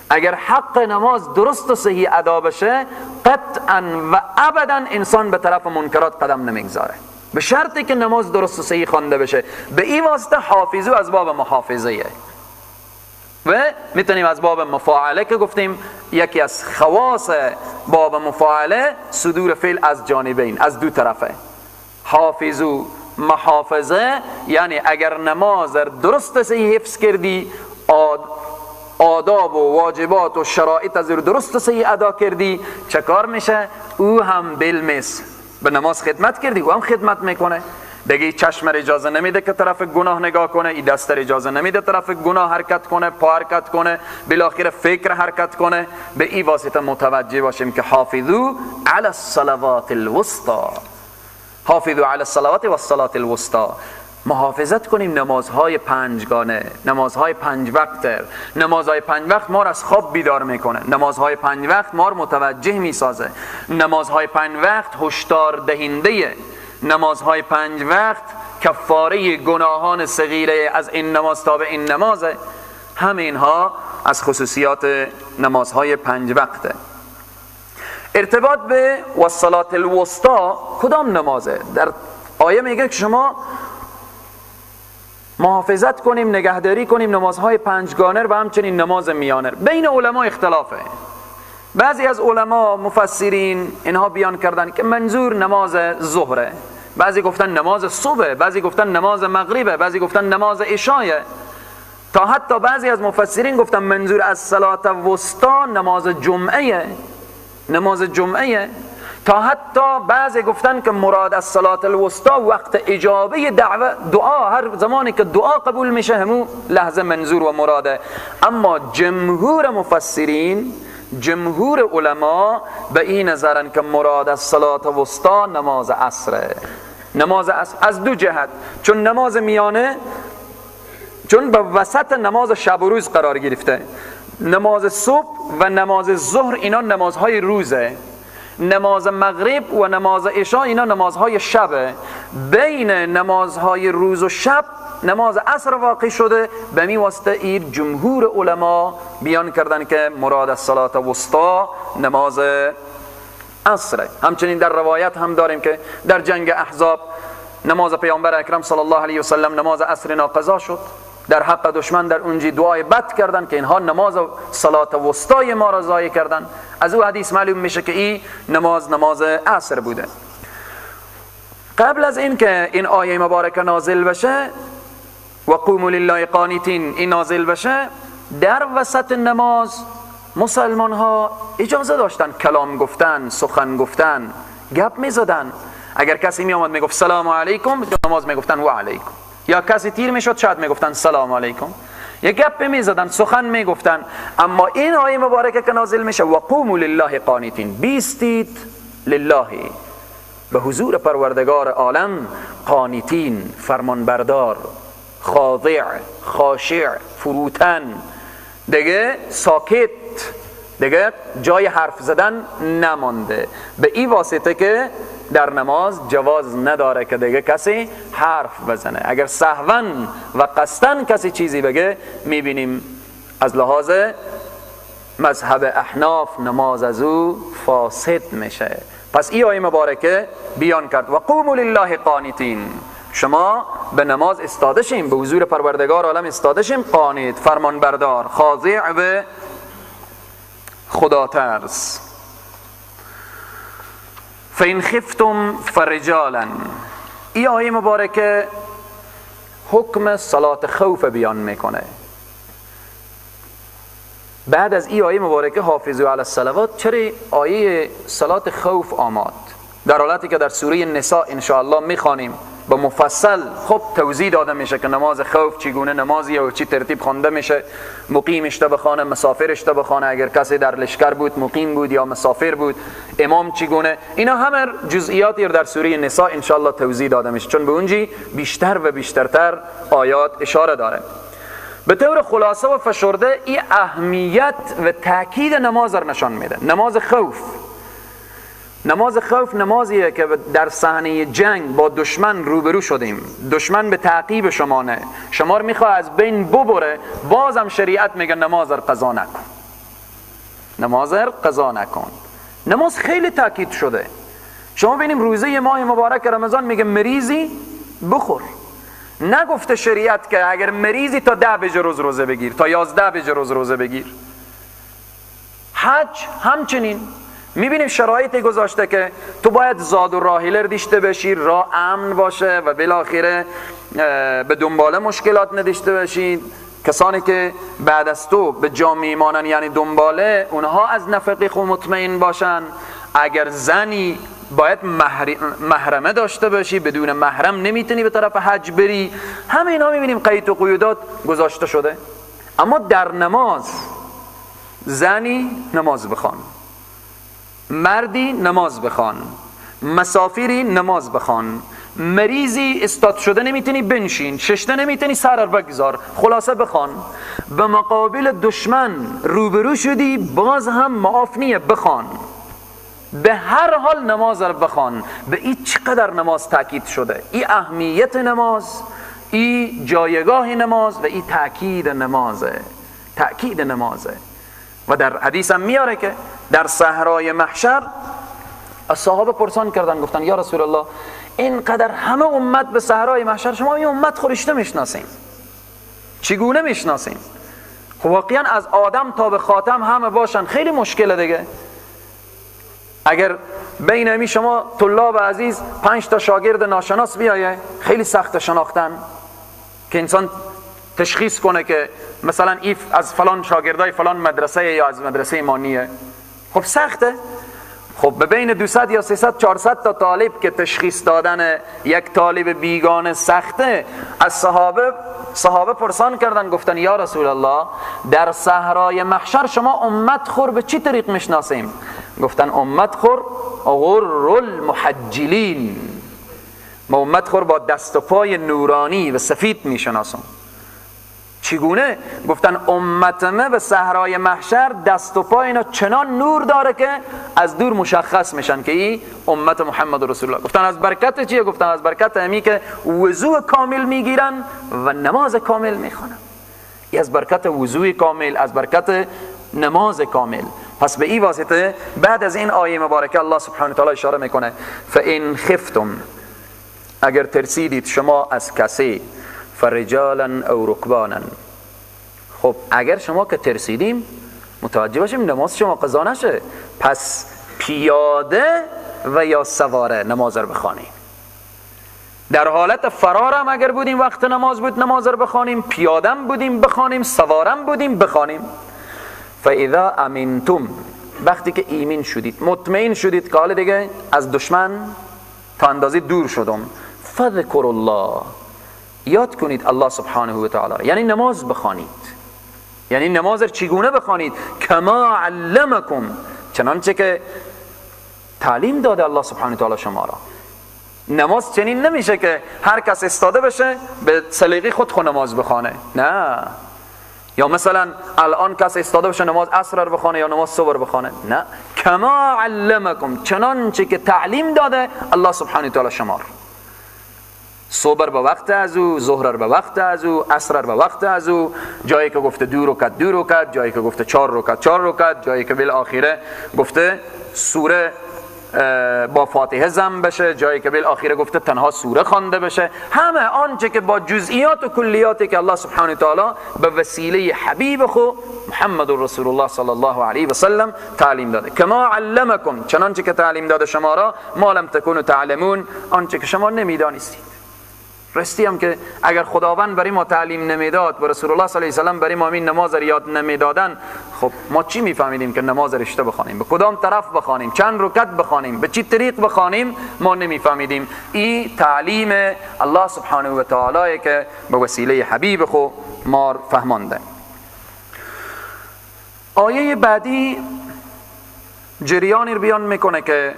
اگر حق نماز درست و صحیح ادا بشه، قطعا و ابدا انسان به طرف منکرات قدم نمیگذاره، به شرطی که نماز درست و صحیح خوانده بشه. به این واسطه حافظو از باب محافظه و میتونیم از باب مفاعله که گفتیم یکی از خواص باب مفاعله صدور فعل از جانبین، از 2 طرفه. حافظو محافظه یعنی اگر نماز درست صحیح حفظ کردی، آداب و واجبات و شرایط از درست صحیح ادا کردی، چه کار میشه؟ او هم بالمثل به نماز خدمت کردی، او هم خدمت میکنه. دیگه چشم اجازه نمیده که طرف گناه نگاه کنه، این دست اجازه نمیده طرف گناه حرکت کنه، پا حرکت کنه، بالاخره فکر حرکت کنه. به این واسطه متوجه باشیم که حافظو علی الصلوات الوسطى، حافظو علی الصلوات و الصلاة الوسطى، محافظت کنیم نمازهای 5 گانه، نمازهای 5 وقت. نمازهای 5 وقت ما را از خواب بیدار میکنه، نمازهای 5 وقت ما را متوجه میسازه، نمازهای 5 وقت هشدار دهنده نمازهای 5 وقت کفاره گناهان صغیره از این نماز تا به این نمازه. همه اینها از خصوصیات نمازهای 5 وقته. ارتباط به والصلاة الوسطی کدام نمازه؟ در آیه میگه که شما محافظت کنیم، نگهداری کنیم نمازهای 5 گانه و همچنین نماز میانه. بین علما اختلافه. بعضی از علما مفسرین اینها بیان کردن که منظور نماز ظهره، بعضی گفتن نماز صبح، بعضی گفتن نماز مغربه، بعضی گفتن نماز عشایه، تا حتی بعضی از مفسرین گفتن منظور از صلات الوسطی نماز جمعه، نماز جمعه، تا حتی بعضی گفتن که مراد از صلات الوسطی وقت اجابه دعا، هر زمانی که دعا قبول میشه همون لحظه منظور و مراده. اما جمهور مفسرین، جمهور علما به این نظرن که مراد از صلات الوسطی نماز عصره. نماز عصر از دو جهت، چون نماز میانه چون به وسط نماز شب و روز قرار گرفته. نماز صبح و نماز ظهر اینا نمازهای روزه، نماز مغرب و نماز عشا اینا نمازهای شبه. بین نمازهای روز و شب نماز عصر واقع شده. به می واسطه این جمهور علما بیان کردن که مراد از صلات وسطی نماز عصره. همچنین در روایت هم داریم که در جنگ احزاب نماز پیامبر اکرم صلی الله علیه و سلم نماز عصر ناقضا شد. در حق دشمن در اونجی دعای بد کردن که اینها نماز صلات وسطی ما را ضایع کردن. از او حدیث معلوم میشه که این نماز عصر بوده. قبل از این که این آیه مبارکه نازل بشه و قوموا لله قانتین این نازل بشه، در وسط نماز مسلمان ها اجازه داشتن کلام گفتن، سخن گفتن، گپ میزدن. اگر کسی می آمد میگفت سلام علیکم، نماز میگفتن و علیکم. یا کسی تیر میشد شاید میگفتن سلام علیکم. یک گپ میزدن، سخن میگفتن. اما این آیه مبارکه که نازل میشه و قوموا لله قانتین، بیستید لله، به حضور پروردگار عالم، قانتین، فرمانبردار، خاضع، خاشع، فروتن، دیگه ساکت، دیگه جای حرف زدن نمانده. به این واسطه که در نماز جواز نداره که دیگه کسی حرف بزنه. اگر سهوا و قصدن کسی چیزی بگه، میبینیم از لحاظ مذهب احناف نماز از او فاسد میشه. پس این آیه مبارکه بیان کرد و قوموا لله قانتین، شما به نماز استاده شیم، به حضور پروردگار عالم استاده شیم، قانت، فرمانبردار، خاضع به خدا ترس. فَإِنْ خِفْتُمْ فَرِجَالًا، این آیه مبارکه حکم صلات خوف بیان میکنه. بعد از این آیه مبارکه حافظوا علی الصلوات، چرا آیه صلات خوف آمد؟ در حالتی که در سوره نساء انشاءالله میخوانیم با مفصل خب توضیح داده میشه که نماز خوف چگونه نمازیه و چی ترتیب خوانده میشه، مقیمش تا بخوانه، مسافرش تا بخوانه، اگر کسی در لشکر بود، مقیم بود یا مسافر بود، امام چگونه، اینا همه جزئیاتی رو در سوره نساء انشاءالله توضیح داده میشه، چون به اونجی بیشتر و بیشترتر آیات اشاره داره. به طور خلاصه و فشرده این اهمیت و تاکید نماز را نشان میده. نماز خوف، نماز خوف نمازیه که در صحنه جنگ با دشمن روبرو شدیم، دشمن به تعقیب شما نه، شما رو میخواه از بین ببره، بازم شریعت میگه نماز را قضا نکن، نماز را قضا نکن. نماز خیلی تاکید شده. شما ببینیم روزه ماه مبارک رمضان میگه مریضی بخور، نگفته شریعت که اگر مریضی تا 10 بجه روزه بگیر، تا 11 بجه روزه بگیر. حج همچنین میبینیم شرایطی گذاشته که تو باید زاد و راحله داشته باشی، راه امن باشه و بالاخره به دنباله مشکلات نداشته باشی. کسانی که بعد از تو به جا میمانن یعنی دنباله، اونها از نفقه خود مطمئن باشن. اگر زنی باید محرمه داشته باشی، بدون محرم نمیتونی به طرف حج بری. همه اینا میبینیم قید و قیودات گذاشته شده. اما در نماز زنی نماز بخوان، مردی نماز بخوان، مسافری نماز بخوان، مریضی استاد شده نمیتونی بنشین، ششته نمیتونی سر بگذار، خلاصه بخوان. به مقابل دشمن روبرو شدی باز هم معاف نیه بخوان. به هر حال نماز رو بخوان. به این چقدر نماز تاکید شده، این اهمیت نماز، این جایگاه نماز و این تاکید نمازه. و در حدیث هم میاره که در صحرای محشر صحابه پرسان کردن، گفتن یا رسول الله اینقدر همه امت به صحرای محشر، شما این امت خودش نمیشناسین، چگونه میشناسین؟ خب واقعا از آدم تا به خاتم همه باشن خیلی مشکله دیگه. اگر بین امی شما طلاب عزیز 5 تا شاگرد ناشناس بیایه، خیلی سخت شناختن که انسان تشخیص کنه که مثلا این از فلان شاگردای فلان مدرسه یا از مدرسه مانیه. خب سخته. خب به بین 200 یا 300 400 تا طالب که تشخیص دادن یک طالب بیگانه سخته. از صحابه پرسان کردن، گفتن یا رسول الله در صحرای محشر شما امت خور به چی طریق میشناسیم؟ گفتن امت خور غر المحجلین، ما امت خور با دست و پای نورانی و سفید میشناسم. چگونه؟ گفتن امت ما به صحرای محشر دست و پای اینا چنان نور داره که از دور مشخص میشن که این امت محمد رسول الله. گفتن از برکت چیه؟ گفتن از برکت همی که وضو کامل میگیرن و نماز کامل میخونن. این از برکت وضو کامل، از برکت نماز کامل. پس به این واسطه بعد از این آیه مبارکه الله سبحانه و تعالی اشاره میکنه فَإِنْ خِفْتُمْ، اگر ترسیدید شما از کسی، فرجالا او رکبانا. خب اگر شما که ترسیدیم متوجه باشیم نماز شما قضا نشه، پس پیاده و یا سواره نماز رو بخوانیم. در حالت فرارم اگر بودیم وقت نماز بود نماز رو بخوانیم، پیادم بودیم بخوانیم، سوارم بودیم بخوانیم. فاذا امنتم، وقتی که ایمن شدید، مطمئن شدید که حالا دیگه از دشمن تا اندازه دور شدم، فذکر الله، یاد کنید الله سبحانه و تعالی، یعنی نماز بخوانید. یعنی نماز چگونه بخوانید؟ کما علمکم، چنانچه که تعلیم داده الله سبحانه و تعالی شما را. نماز چنین نمیشه که هر کس استاده بشه به سلیقه خود نماز بخوانه، نه. یا مثلا الان کس استاده بشه نماز عصر رو بخوانه یا نماز صبح رو بخوانه، نه. کما علمکم، چنانچه که تعلیم داده الله سبحانه و تعالی شما را. صبح به وقت از او، ظهر به وقت از او، عصر به وقت از او، جایی که گفته 2 رکعت 2 رکعت، جایی که گفته 4 رکعت 4 رکعت، جایی که بالاخره گفته سوره با فاتحه ضم بشه، جایی که بالاخره گفته تنها سوره خوانده بشه. همه آنچه که با جزئیات و کلیاتی که الله سبحانه و تعالی به وسیله حبیب خو محمد رسول الله صلی الله علیه و سلم تعلیم داده. کما علمکم، چنانچه که تعلیم داده شما را، ما لم تکونوا تعلمون، آنچه که شما نمیدانستید. راستی هم که اگر خداوند برای ما تعلیم نمیداد و رسول الله صلی الله علیه و سلم برای ما این نماز رو یاد نمیدادن، خب ما چی میفهمیدیم که نماز رشته بخوانیم، به کدام طرف بخوانیم، چند رکعت بخوانیم، به چی طریق بخوانیم، ما نمیفهمیدیم. این تعلیم الله سبحانه و تعالی که به وسیله حبیب خو ما فهمانده. آیه بعدی جریانی رو بیان میکنه که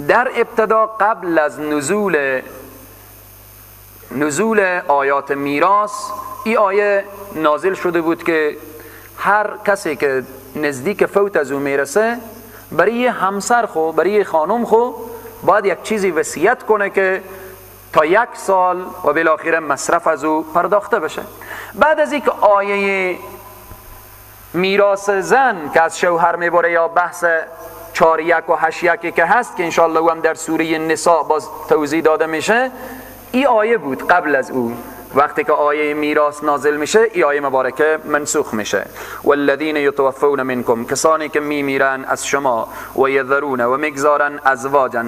در ابتدا قبل از نزول آیات میراث، این آیه نازل شده بود که هر کسی که نزدیک فوت از او میرسه، برای همسر خو، برای خانم خو باید یک چیزی وصیت کنه که تا 1 سال و بالاخره مصرف از او پرداخته بشه. بعد از اینکه آیه میراث زن که از شوهر میبره یا بحث 4:1 و 8:1 که هست که انشاءالله او هم در سوره نساء باز توضیح داده میشه، این آیه بود. قبل از او وقتی که آیه میراث نازل میشه، این آیه مبارکه منسوخ میشه. والذین یتوفون منکم، کسانی که میمیرن از شما، و یذرون، و میگذارن ازواجا،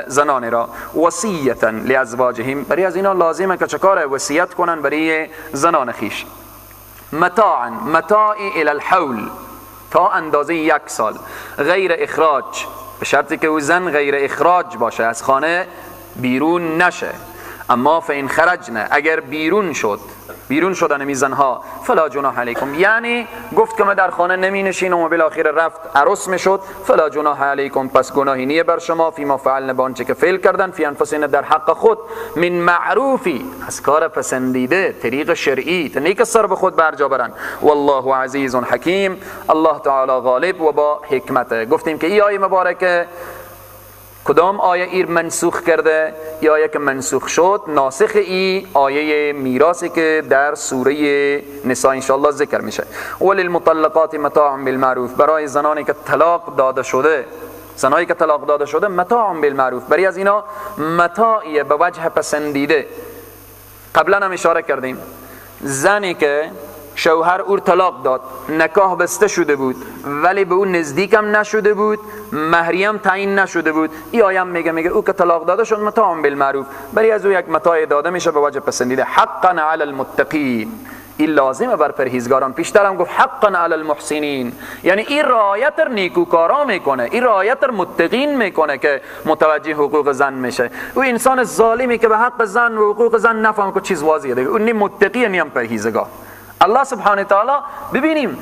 زنان را، وصیتا لازواجهم، برای از اینا لازمه که چکار وصیت کنن برای زنان خیش. متاعی الی الحول، تا اندازه 1 سال، غیر اخراج، به شرطی که او زن غیر اخراج باشه، از خانه بیرون نشه. اما فإن خرجنا، اگر بیرون شد، بیرون شدن میزنها فلا جناح علیکم، یعنی گفت که من در خانه نمی نشینم و بالاخره رفت عروس میشد، فلا جناح علیکم، پس گناهی نیه بر شما، فیما فعلن، با آنچه که فعل کردن، فی انفسهن، در حق خود، من معروفی، از کار پسندیده، طریق شرعی، تا نیک سر به خود برجا برن، والله عزیز حکیم، الله تعالی غالب و با حکمت. گفتیم که این آیه مبارکه کدام آیه ایر منسوخ کرده؟ یا آیه که منسوخ شد ناسخ ای آیه میراثی که در سوره نساء انشاءالله ذکر میشه. وللمطلقات متاع بالمعروف، برای زنانی که طلاق داده شده، زنایی که طلاق داده شده، متاع بالمعروف، برای از اینا متاعی به وجه پسندیده. قبلا هم اشاره کردیم زنی که شوهر او طلاق داد، نکاح بسته شده بود ولی به اون نزدیکم نشده بود، مهریم تعیین نشده بود، این آیه میگه او که طلاق داده شد متاع بالمعروف، برای از او یک متاع داده میشه به وجه پسندیده. حقا علی المتقین، این لازمه بر پرهیزگاران. پیشتر هم گفت حقا علی المحسنین، یعنی این رعایت نیکوکارا میکنه، این رعایت متقین میکنه که متوجه حقوق زن میشه. او انسان ظالمی که به حق زن و حقوق زن نفهم که چیز واضحه دیگه، اون نی متقی نیم پرهیزگار. الله سبحانه تعالی ببینیم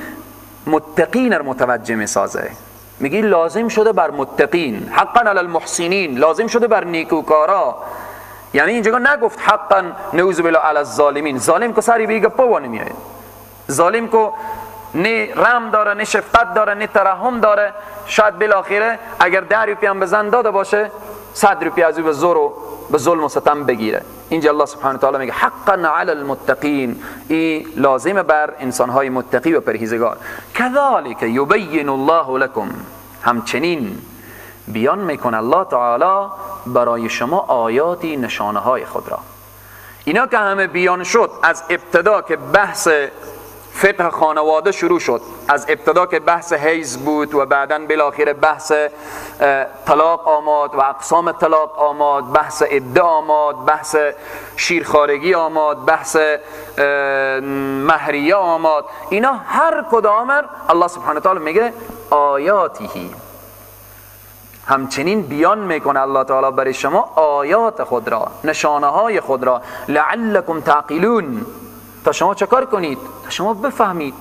متقین رو متوجه میسازه، میگی لازم شده بر متقین، حقا علی المحسنین، لازم شده بر نیکوکارا. یعنی اینجا نگفت حقا نعوذ بالله علی الظالمین، ظالم کو سری بیگه پوانه میاد، ظالم کو نه رحم داره، نه شفقت داره، نه ترحم داره، شاید بالاخره اگر 10 روپیه هم به زن داده باشه 100 روپیه از او به زور و به ظلم و ستم بگیره. اینجا الله سبحانه و تعالی میگه حقا علی المتقین، این لازم بر انسانهای متقی و پرهیزگار. کذالک یبین الله لکم، همچنین بیان میکنه الله تعالی برای شما آیاتی، نشانه های خود را. اینا که همه بیان شد، از ابتدا که بحث فقه خانواده شروع شد، از ابتدا که بحث حیض بود و بعداً بالاخره بحث طلاق آمد و اقسام طلاق آمد، بحث عده آمد، بحث شیرخوارگی آمد، بحث مهریه آمد، اینا هر کدام الله سبحانه و تعالی میگه آیاتی، همچنین بیان میکنه الله تعالی برای شما آیات خود را، نشانه های خود را، لعلکم تعقلون، تا شما چه کار کنید؟ تا شما بفهمید،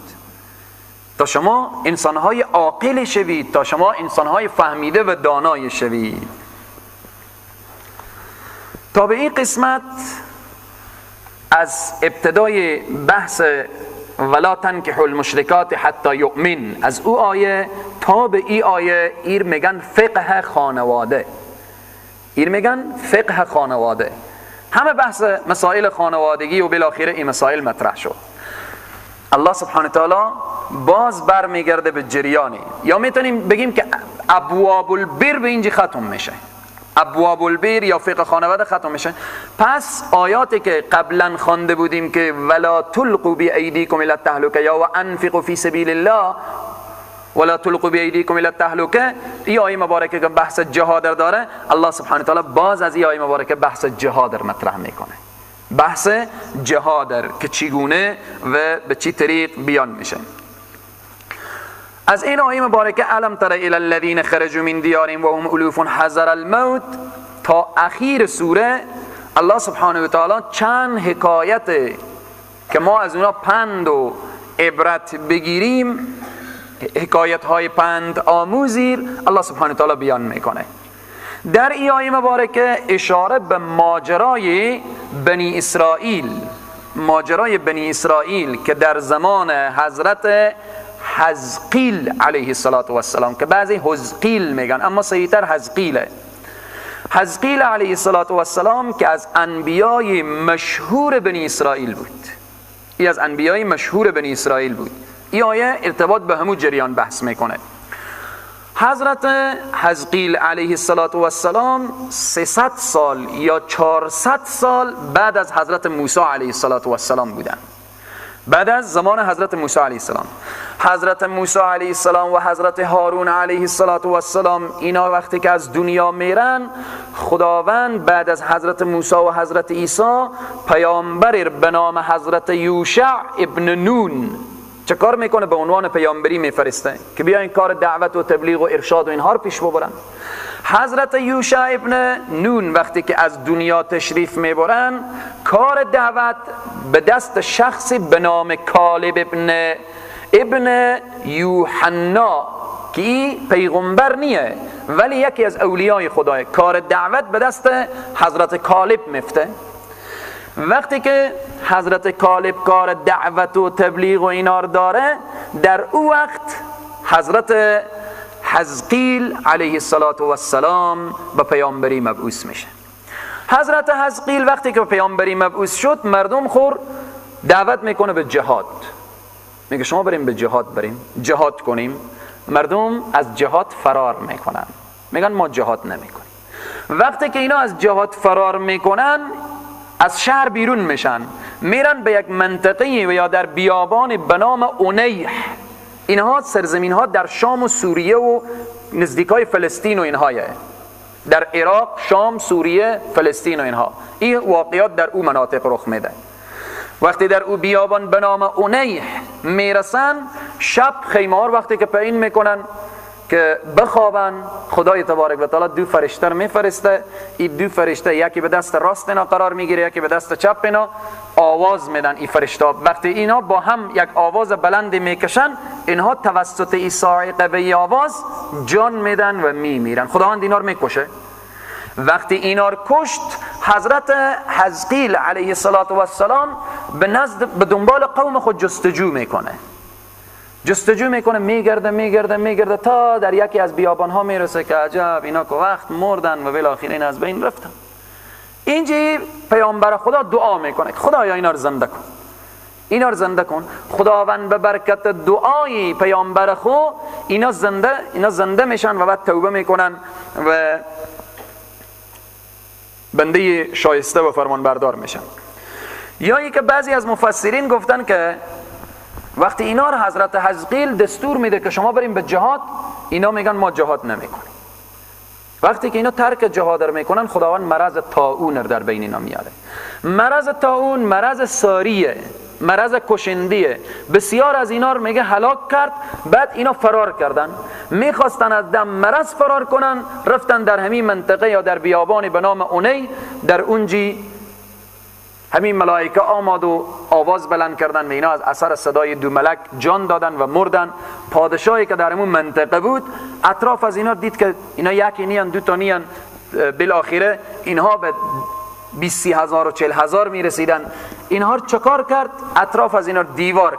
تا شما انسانهای عاقل شوید، تا شما انسانهای فهمیده و دانای شوید. تا به این قسمت از ابتدای بحث ولا تنکحوا المشرکات حتی یؤمن، از او آیه تا به این آیه ایر میگن فقه خانواده، ایر میگن فقه خانواده. همه بحث مسائل خانوادگی و بالاخره این مسائل مطرح شد. الله سبحانه تعالی باز بر میگرده به جریانی، یا میتونیم بگیم که ابواب البر به اینجا ختم میشه، ابواب البر یا فقه خانواده ختم میشه. پس آیاتی که قبلا خوانده بودیم که ولا تلقوا بایدیکم الی التهلکه یا وانفقوا فی سبیل الله ولا تلقوا بایدیکم الی التهلکه، این آیه مبارکه که بحث جهاد داره، الله سبحانه تعالی باز از این آیه مبارکه بحث جهاد مطرح میکنه، بحث جهاد که چگونه و به چی طریق بیان میشه. از این آیه مبارکه الم تر الی الذین خرجوا من دیارهم و هم الوف حذر الموت تا اخیر سوره، الله سبحانه و تعالی چند حکایت که ما از اونا پند و عبرت بگیریم، حکایت های پند آموزی الله سبحانه و تعالی بیان میکنه. در این آیه مبارکه اشاره به ماجرای بنی اسرائیل، ماجرای بنی اسرائیل که در زمان حضرت حزقیل علیه السلام، که بعضی حزقیل میگن اما صحیح‌تر حزقیله، حزقیل علیه السلام که از انبیای مشهور بنی اسرائیل بود، ای از انبیای مشهور بنی اسرائیل بود. این آیه ارتباط به همون جریان بحث میکنه. حضرت حزقیل علیه السلام 300 سال یا 400 سال بعد از حضرت موسی علیه السلام بودن، بعد از زمان حضرت موسی علیه السلام. حضرت موسی علیه السلام و حضرت هارون علیه السلام اینا وقتی که از دنیا میرن، خداوند بعد از حضرت موسی و حضرت عیسی پیامبر به نام حضرت یوشع ابن نون چه کار میکنه؟ به عنوان پیامبری میفرسته که بیا این کار دعوت و تبلیغ و ارشاد و اینها رو پیش ببرن. حضرت یوشع ابن نون وقتی که از دنیا تشریف میبرن، کار دعوت به دست شخصی به نام کالب ابن یوحنا که این پیغمبر نیه ولی یکی از اولیای خدای. کار دعوت به دست حضرت کالب میفته. وقتی که حضرت کالب کار دعوت و تبلیغ و اینار داره، در او وقت حضرت حزقیل علیه السلام به پیامبری مبعوث میشه. حضرت حزقیل وقتی که به پیامبری مبعوث شد، مردم خور دعوت میکنه به جهاد. میگه شما بریم به جهاد، بریم جهاد کنیم. مردم از جهاد فرار میکنن، میگن ما جهاد نمیکنیم. وقتی که اینا از جهاد فرار میکنن، از شهر بیرون میشن، میرن به یک منطقه و یا در بیابان به نام اونیح. اینها سرزمین ها در شام و سوریه و نزدیکای فلسطین و اینهایه، در عراق، شام، سوریه، فلسطین و اینها. این واقعات در او مناطق رخ میده. وقتی در او بیابان به نام اونیح میرسن، شب خیمار وقتی که پایین میکنن که بخوابن، خدای تبارک و تعالی دو فرشته میفرسته. این دو فرشته یکی به دست راست اینا قرار میگیره، یکی به دست چپ اینا. آواز میدن این فرشته. وقتی اینا با هم یک آواز بلندی میکشن، اینها توسط این صاعقه به آواز جان میدن و میمیرن. خداوند اینا رو میکشه. وقتی اینا رو کشت، حضرت حزقیل علیه السلام به دنبال قوم خود جستجو میکنه، میگرده تا در یکی از بیابان ها میرسه که عجب اینا که وقت مردن و بالاخره این از بین رفتن. اینجا پیامبر خدا دعا میکنه که خدایا اینا رو زنده کن. خداوند به برکت دعای پیامبر خود اینا زنده میشن و بعد توبه میکنن و بنده شایسته و فرمان بردار میشن. یا ای که بعضی از مفسرین گفتن که وقتی اینا رو حضرت حزقیل دستور میده که شما بریم به جهاد، اینا میگن ما جهاد نمیکنیم. وقتی که اینا ترک جهاد رو میکنن، خداوند مرض طاعون رو در بین اینا میاره. مرض طاعون مرض ساریه، مرض کشندیه. بسیار از اینا رو میگه هلاک کرد. بعد اینا فرار کردن، میخواستن از دم مرض فرار کنن، رفتن در همین منطقه یا در بیابانی به نام اونی. در اونجی همین ملائکه آمد و آواز بلند کردن و اینا از اثر صدای دو ملک جان دادن و مردن. پادشاهی که در همون منطقه بود اطراف از اینا دید که اینا یکی نیان، دو تا نیان. بالاخره اینها به 20 هزار و 40 هزار میرسیدن. اینها رو چکار کرد؟ اطراف از اینا دیوار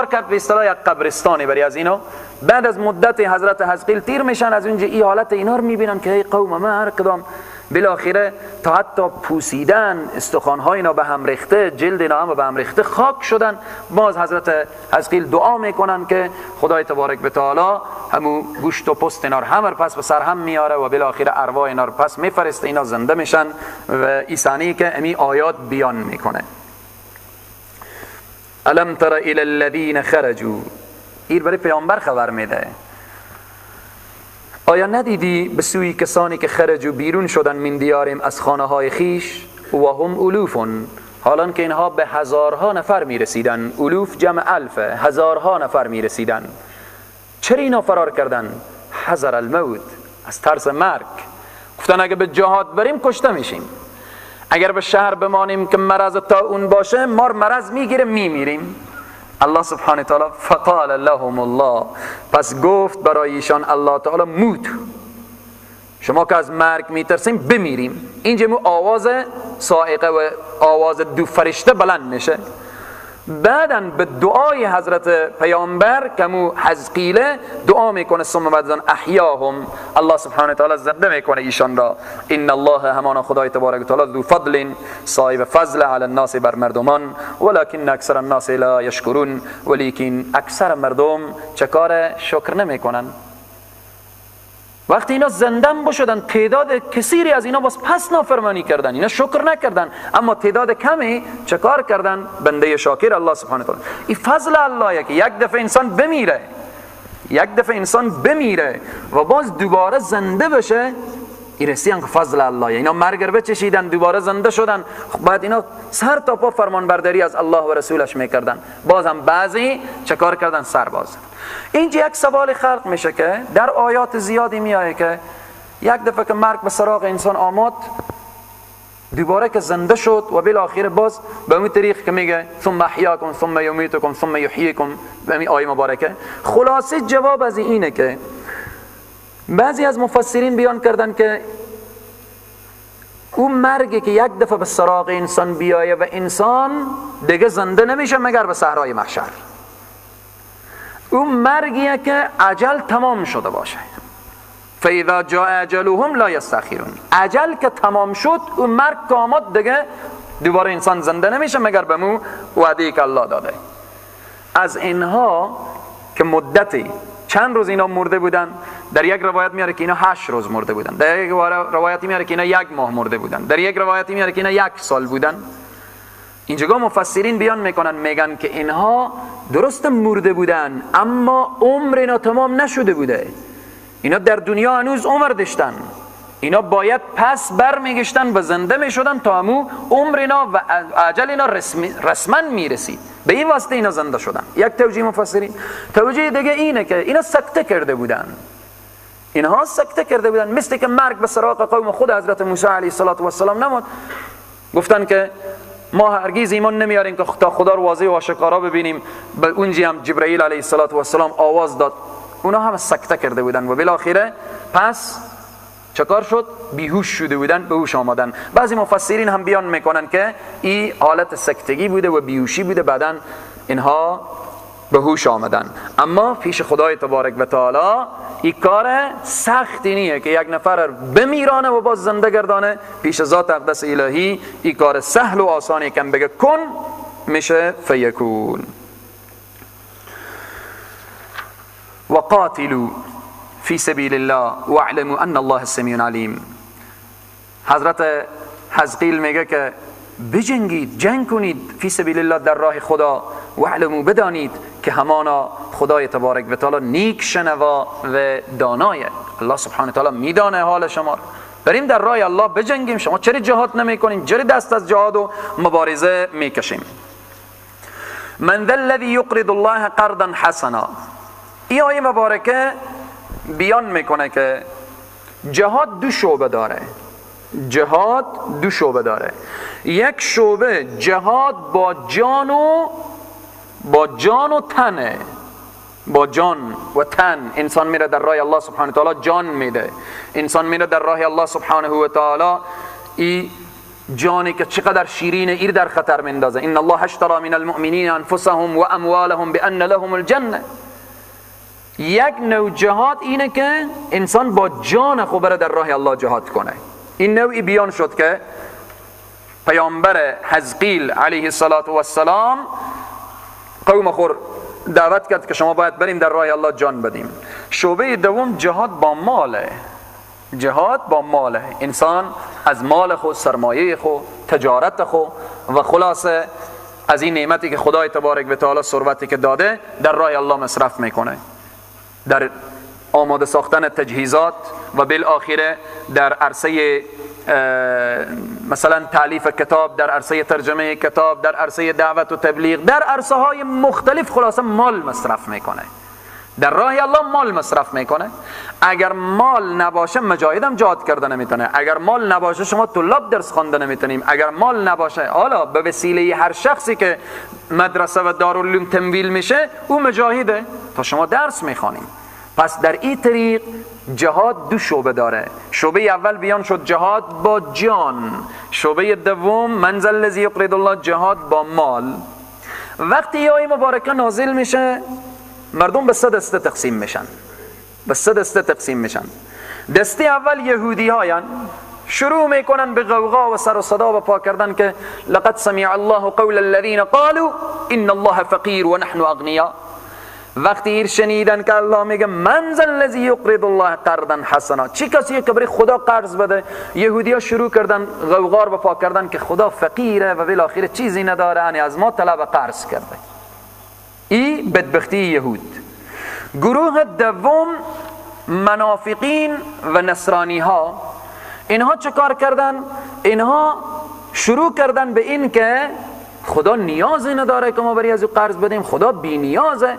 کرد به اصطلاح یک قبرستانی برای از اینا. بعد از مدت حضرت حزقیل تیر میشن، از اونجا این حالت اینا رو میبینن که ای قوم ما هر کدام بالاخره تا حتی پوسیدن، استخوان‌های اینا به هم ریخته، جلد اینا هم به هم ریخته، خاک شدن. باز حضرت حزقیل دعا میکنن که خدای تبارک و تعالی همو گوشت و پوست اینا رو همه پس به سر هم میاره و بالاخره ارواح اینا رو پس میفرسته، اینا زنده میشن و ایسانی که امی آیات بیان میکنه. الم تر الی الذین خرجوا، این برای پیامبر خبر میده. آیا ندیدی به سوی کسانی که خرجوا بیرون شدن من دیارهم از خانه های خیش و هم الوفون، حالان که اینها به هزارها نفر میرسیدن. الوف جمع الفه، هزارها نفر میرسیدن. چرا اینا فرار کردن؟ حذر الموت، از ترس مرگ. گفتن اگه به جهاد بریم کشته میشیم، اگر به شهر بمانیم که مرض طاعون باشه ما مرض میگیره میمیریم. الله سبحانه تعالی فقال لهم الله، پس گفت برای ایشان الله تعالی موت، شما که از مرگ میترسیم بمیریم. اینجا آواز صاعقه و آواز دو فرشته بلند میشه. بعداً به دعای حضرت پیامبر کمو حزقیله دعا میکنه، ثم بعداً احیاهم، الله سبحانه تعالی زنده میکنه ایشان را. ان الله همان خدای تبارک و تعالی ذو فضل، صاحب فضل علی الناس بر مردمان، ولکن اکثر الناس لا یشکرون، ولیکن اکثر مردم چکار شکر نمیکنن. وقتی اینا زندن بشدن، تعداد کثیری از اینا باز پس نافرمانی کردن، اینا شکر نکردن، اما تعداد کمی چه کار کردن؟ بنده شاکر الله سبحانه تعالی. این فضل الله که یک دفعه انسان بمیره و باز دوباره زنده بشه، این رسیدن که فضل الله. اینا مرگ رو بچشیدن، دوباره زنده شدن، بعد اینا سر تا پا فرمان برداری از الله و رسولش میکردن، باز هم بعضی چه کار کردن؟ سر باز. اینجا یک سوال خلق میشه که در آیات زیادی میایه که یک دفعه که مرگ به سراغ انسان آمد، دوباره که زنده شد و بالاخره باز به اون طریق که میگه ثم احیاکم ثم یمیتکم ثم یحییکم، به این آیه مبارکه. خلاصه جواب از اینه که بعضی از مفسرین بیان کردن که اون مرگی که یک دفعه به سراغ انسان بیایه و انسان دیگه زنده نمیشه مگر به صحرای محشر، اون مرگیه که اجل تمام شده باشه. فاذا جاء اجلهم لا یستأخرون، اجل که تمام شد اون مرگ که آمد دیگه دوباره انسان زنده نمیشه مگر به مو وعده‌ای که الله داده. از اینها که مدتی چند روز اینا مرده بودن، در یک روایت میاره که اینا 8 روز مرده بودن، در یک روایتی میاره که اینا 1 ماه مرده بودن، در یک روایتی میاره که اینا 1 سال بودن. اینجا مفسرین بیان میکنن میگن که اینها درست مرده بودن اما عمر اینا تمام نشده بوده، اینا در دنیا هنوز عمر داشتن، اینا باید پس برمیگشتن و زنده میشدن تا همو عمر اینا و اجل اینا رسما میرسید، به این واسطه اینا زنده شدن. یک توجیه مفسرین. توجیه دیگه اینه که اینا سکته کرده بودن، اینها سکته کرده بودن، مثل که مرگ به سراغ قوم خود حضرت موسی علیه السلام نمود. گفتن که ما هرگز ایمان نمیاریم که تا خدا رو واضح و آشکارا ببینیم. به اونجی هم جبرائیل علیه السلام آواز داد، اونا هم سکته کرده بودن و بالاخره پس چکار شد؟ بیهوش شده بودن، به هوش آمدن. بعضی مفسرین هم بیان میکنن که این حالت سکتگی بوده و بیهوشی بوده، بعدن اینها به هوش آمدن. اما پیش خدای تبارک و تعالی این کار سختی نیه که یک نفر بمیرانه و باز زنده گردانه. پیش ذات اقدس الهی این کار سهل و آسانی که بگه کن میشه فیکون. وقاتلوا فی سبیل الله واعلموا ان الله سمیع علیم. حضرت حزقیل میگه که بجنگید، جنگ کنید فی سبیل الله، در راه خدا. واعلموا، بدانید که همانا خدای تبارک و تعالی نیک شنوا و دانایه. الله سبحانه و تعالی میدانه حال شما. بریم در راه الله بجنگیم. شما چرا جهاد نمیکنین؟ چرا دست از جهاد و مبارزه میکشیم؟ من ذا الذی یقرض الله قرضا حسنا. این آیه مبارکه بیان میکنه که جهاد دو شعبه داره. جهاد دو شعبه داره. یک شعبه جهاد با جان و تنه. با جان و تن انسان میره در راه الله سبحانه و تعالی، جان میده. انسان میره در راه الله سبحانه و تعالی، این جانی که چقدر شیرینه ایر در خطر مندازه. ان الله اشتری من المؤمنین انفسهم و اموالهم بان لهم الجنه. یک نوع جهاد اینه که انسان با جان خود بره در راه الله جهاد کنه. این نوعی بیان شد که پیامبر حزقیل علیه السلام قوم خور دعوت کرد که شما باید بریم در راه الله جان بدیم. شعبه دوم جهاد با ماله. جهاد با ماله، انسان از مال خود، سرمایه خود، تجارت خود و خلاصه از این نعمتی که خدای تبارک و تعالی ثروتی که داده در راه الله مصرف میکنه، در آماده ساختن تجهیزات و بالاخره در عرصه مثلا تالیف کتاب، در عرصه ترجمه کتاب، در عرصه دعوت و تبلیغ، در عرصه های مختلف خلاصه مال مصرف میکنه. در راه الله مال مصرف میکنه. اگر مال نباشه مجاهد هم جهاد کرده نمیتونه. اگر مال نباشه شما طلاب درس خوانده نمیتونیم. اگر مال نباشه، حالا به وسیله هر شخصی که مدرسه و دارالعلوم تمویل میشه او مجاهده تا شما درس میخوانیم. پس در این طریق جهاد دو شعبه داره. شعبه اول بیان شد جهاد با جان، شعبه دوم من ذا الذی یقرض الله، جهاد با مال. وقتی آیه مبارکه نازل میشه مردم به سه دسته تقسیم میشن. به سه دسته تقسیم میشن. دسته اول یهودی هایان، شروع میکنن به غوغا و سر و صدا و پا کردن که لقد سمع الله قول الذين قالوا ان الله فقیر و نحن اغنیا. وقتی ایر شنیدن که الله میگه من ذا الذی یقرض الله قرضا حسنا، چی کسی که برای خدا قرض بده؟ یهودی ها شروع کردن غوغار و پا کردن که خدا فقیره و بالاخره چیزی نداره، یعنی از ما طلب قرض کرده. این بدبختی یهود. گروه دوم منافقین و نصرانی ها، اینها چه کار کردن؟ اینها شروع کردن به این که خدا نیازی نداره که ما بری از او قرض بدیم، خدا بی نیازه.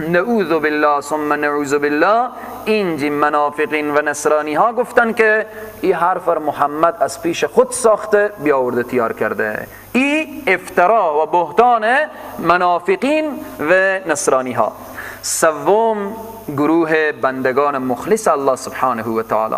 نعوذ بالله ثم نعوذ بالله. اینجی منافقین و نصرانی ها گفتن که این حرف محمد از پیش خود ساخته بیاورده تیار کرده. این افترا و بهتان منافقین و نصرانی ها. سوم گروه بندگان مخلص الله سبحانه و تعالی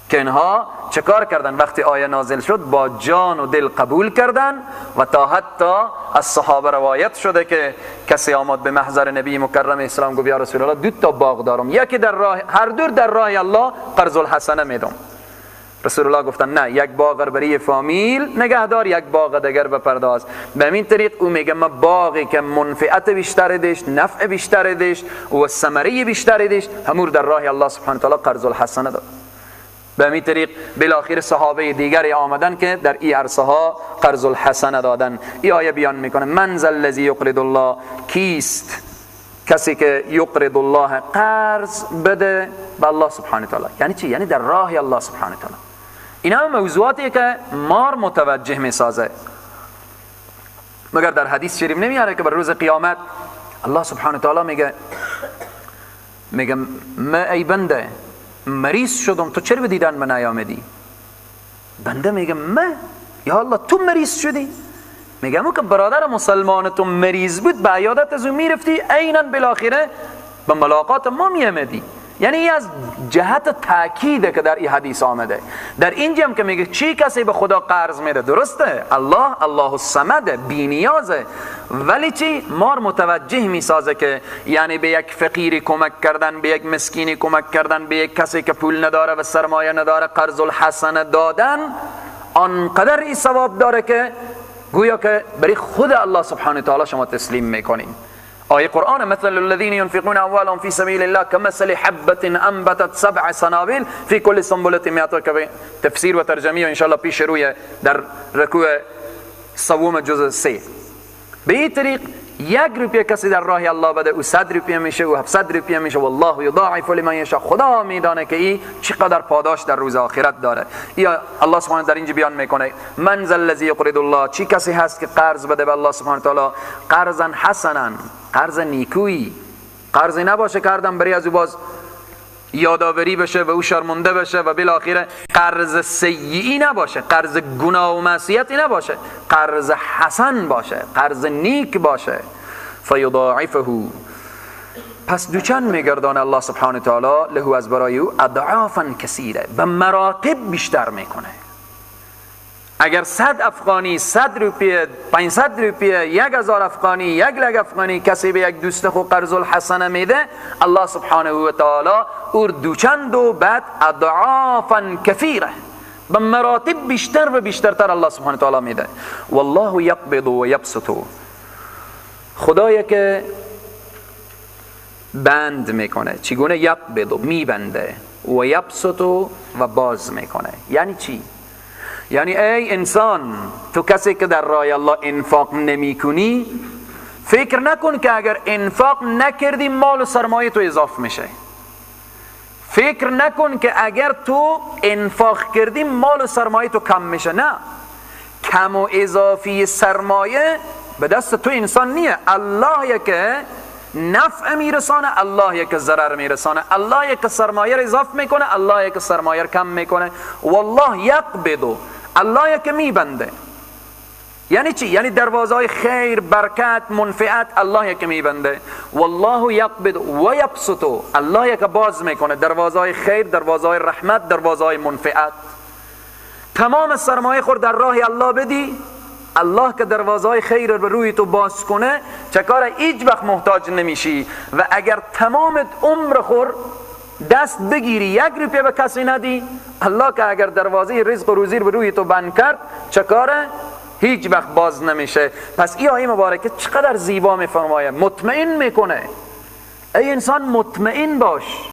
که اینها چه کار کردن؟ وقتی آیه نازل شد با جان و دل قبول کردن و تا حتی از صحابه روایت شده که کسی آمد به محضر نبی مکرم اسلام گفت یا رسول الله 2 باغ دارم، یکی در راه، هر دور در راه الله قرض الحسنه میدم. رسول الله گفتن نه، یک باغ برای فامیل نگهدار، یک باغ دیگر بپرداز. به همین طریق او میگه ما باغی که منفعت بیشتر داشت، نفع بیشتر داشت و ثمره بیشتر داشت، همون در راه الله سبحانه و تعالی قرض الحسنه داد. به همین طریق بالاخره صحابه دیگری آمدن که در این عرصه ها قرض الحسنه دادن. این آیه بیان میکنه من ذا الذی یقرض الله، کیست کسی که یقرض الله قرض بده به الله سبحانه و تعالی. یعنی چی؟ یعنی در راه الله سبحانه و تعالی. اینا موضوعاتی که مار متوجه میسازه، مگر در حدیث شریف نمیاره که بر روز قیامت الله سبحانه و تعالی میگه من ای بنده مریض شدم تو چرا به دیدن من نیامدی؟ بنده میگه من یا الله تو مریض شدی؟ میگه که برادر مسلمان تو مریض بود به عیادت از اون میرفتی، عیناً بالاخره به ملاقات ما میامدی. یعنی از جهت تأکیده که در این حدیث آمده. در اینجا هم که میگه چی کسی به خدا قرض میده؟ درسته الله الصمد بی نیازه، ولی چی مار متوجه میسازه که یعنی به یک فقیری کمک کردن، به یک مسکینی کمک کردن، به یک کسی که پول نداره و سرمایه نداره قرض الحسنه دادن آنقدر این ثواب داره که گویا که برای خود الله سبحانه و تعالی شما تسلیم میکنین. آیه قرآن مثل الذين ينفقون اموالهم في سبيل الله كمثل حبة انبتت 7 سنابل في كل سنبلة 100. که تفسیر و ترجمه ان شاء الله پیش روی در رکوع سوم جزء 3. به این طریق 1 روپیه کسی در راه الله بده او 100 روپیه میشه و 700 روپیه میشه. والله یضاعف لمن یشاء. خدا میدانه که این چقدر پاداش در روز آخرت داره. یا الله سبحانه در اینجا بیان میکنه من ذا الذی یقرض الله، چی کسی هست که قرض بده به الله سبحانه تعالی قرضا حسنا، قرض نیکویی، قرضی نباشه کردم بری از او باز یادآوری بشه و او شرمنده بشه و بالاخره قرض سیئی نباشه، قرض گناه و معصیتی نباشه، قرض حسن باشه، قرض نیک باشه. فیضاعفه، پس دوچند میگردانه الله سبحانه تعالی له از برای او اضعافا کثیره، به مراتب بیشتر میکنه. اگر 100 افغانی 100 روپیه 500 روپیه 1000 افغانی 1 لک افغانی کسی به یک دوست خود قرض الحسنه میده، الله سبحانه و تعالی او دوچند و بعد اضعافا کثیره، به مراتب بیشتر و بیشترتر الله سبحانه و تعالی میده. والله یقبض و یبسط، خدایی که بند میکنه. چگونه؟ یقبض میبنده و یبسط و باز میکنه. یعنی چی؟ یعنی ای انسان، تو کسی که در راه الله انفاق نمی کنی فکر نکن که اگر انفاق نکردی مال و سرمایه تو اضافه میشه. فکر نکن که اگر تو انفاق کردی مال و سرمایه تو کم میشه. نه، کم و اضافی سرمایه به دست تو انسان نیه. الله که نفع میرسانه، الله که ضرر میرسانه، الله که سرمایه رو اضافه میکنه، الله که سرمایه رو کم میکنه. والله یقبض، الله که میبنده. یعنی چی؟ یعنی دروازهای خیر، برکت، منفعت الله که میبنده. والله یقبض و یبسط، الله که باز میکنه دروازهای خیر، دروازهای رحمت، دروازهای منفعت. تمام سرمایه خور در راه الله بدی، الله که دروازهای خیر رو روی تو باز کنه، چکار هیچ وقت محتاج نمیشی. و اگر تمام عمر خور دست بگیری 1 روپیه به کسی ندی، الله که اگر دروازه رزق و روزی رو روی تو بند کرد، چکاره؟ هیچ وقت باز نمیشه. پس این آیه مبارکه چقدر زیبا میفرماید، مطمئن میکنه ای انسان مطمئن باش.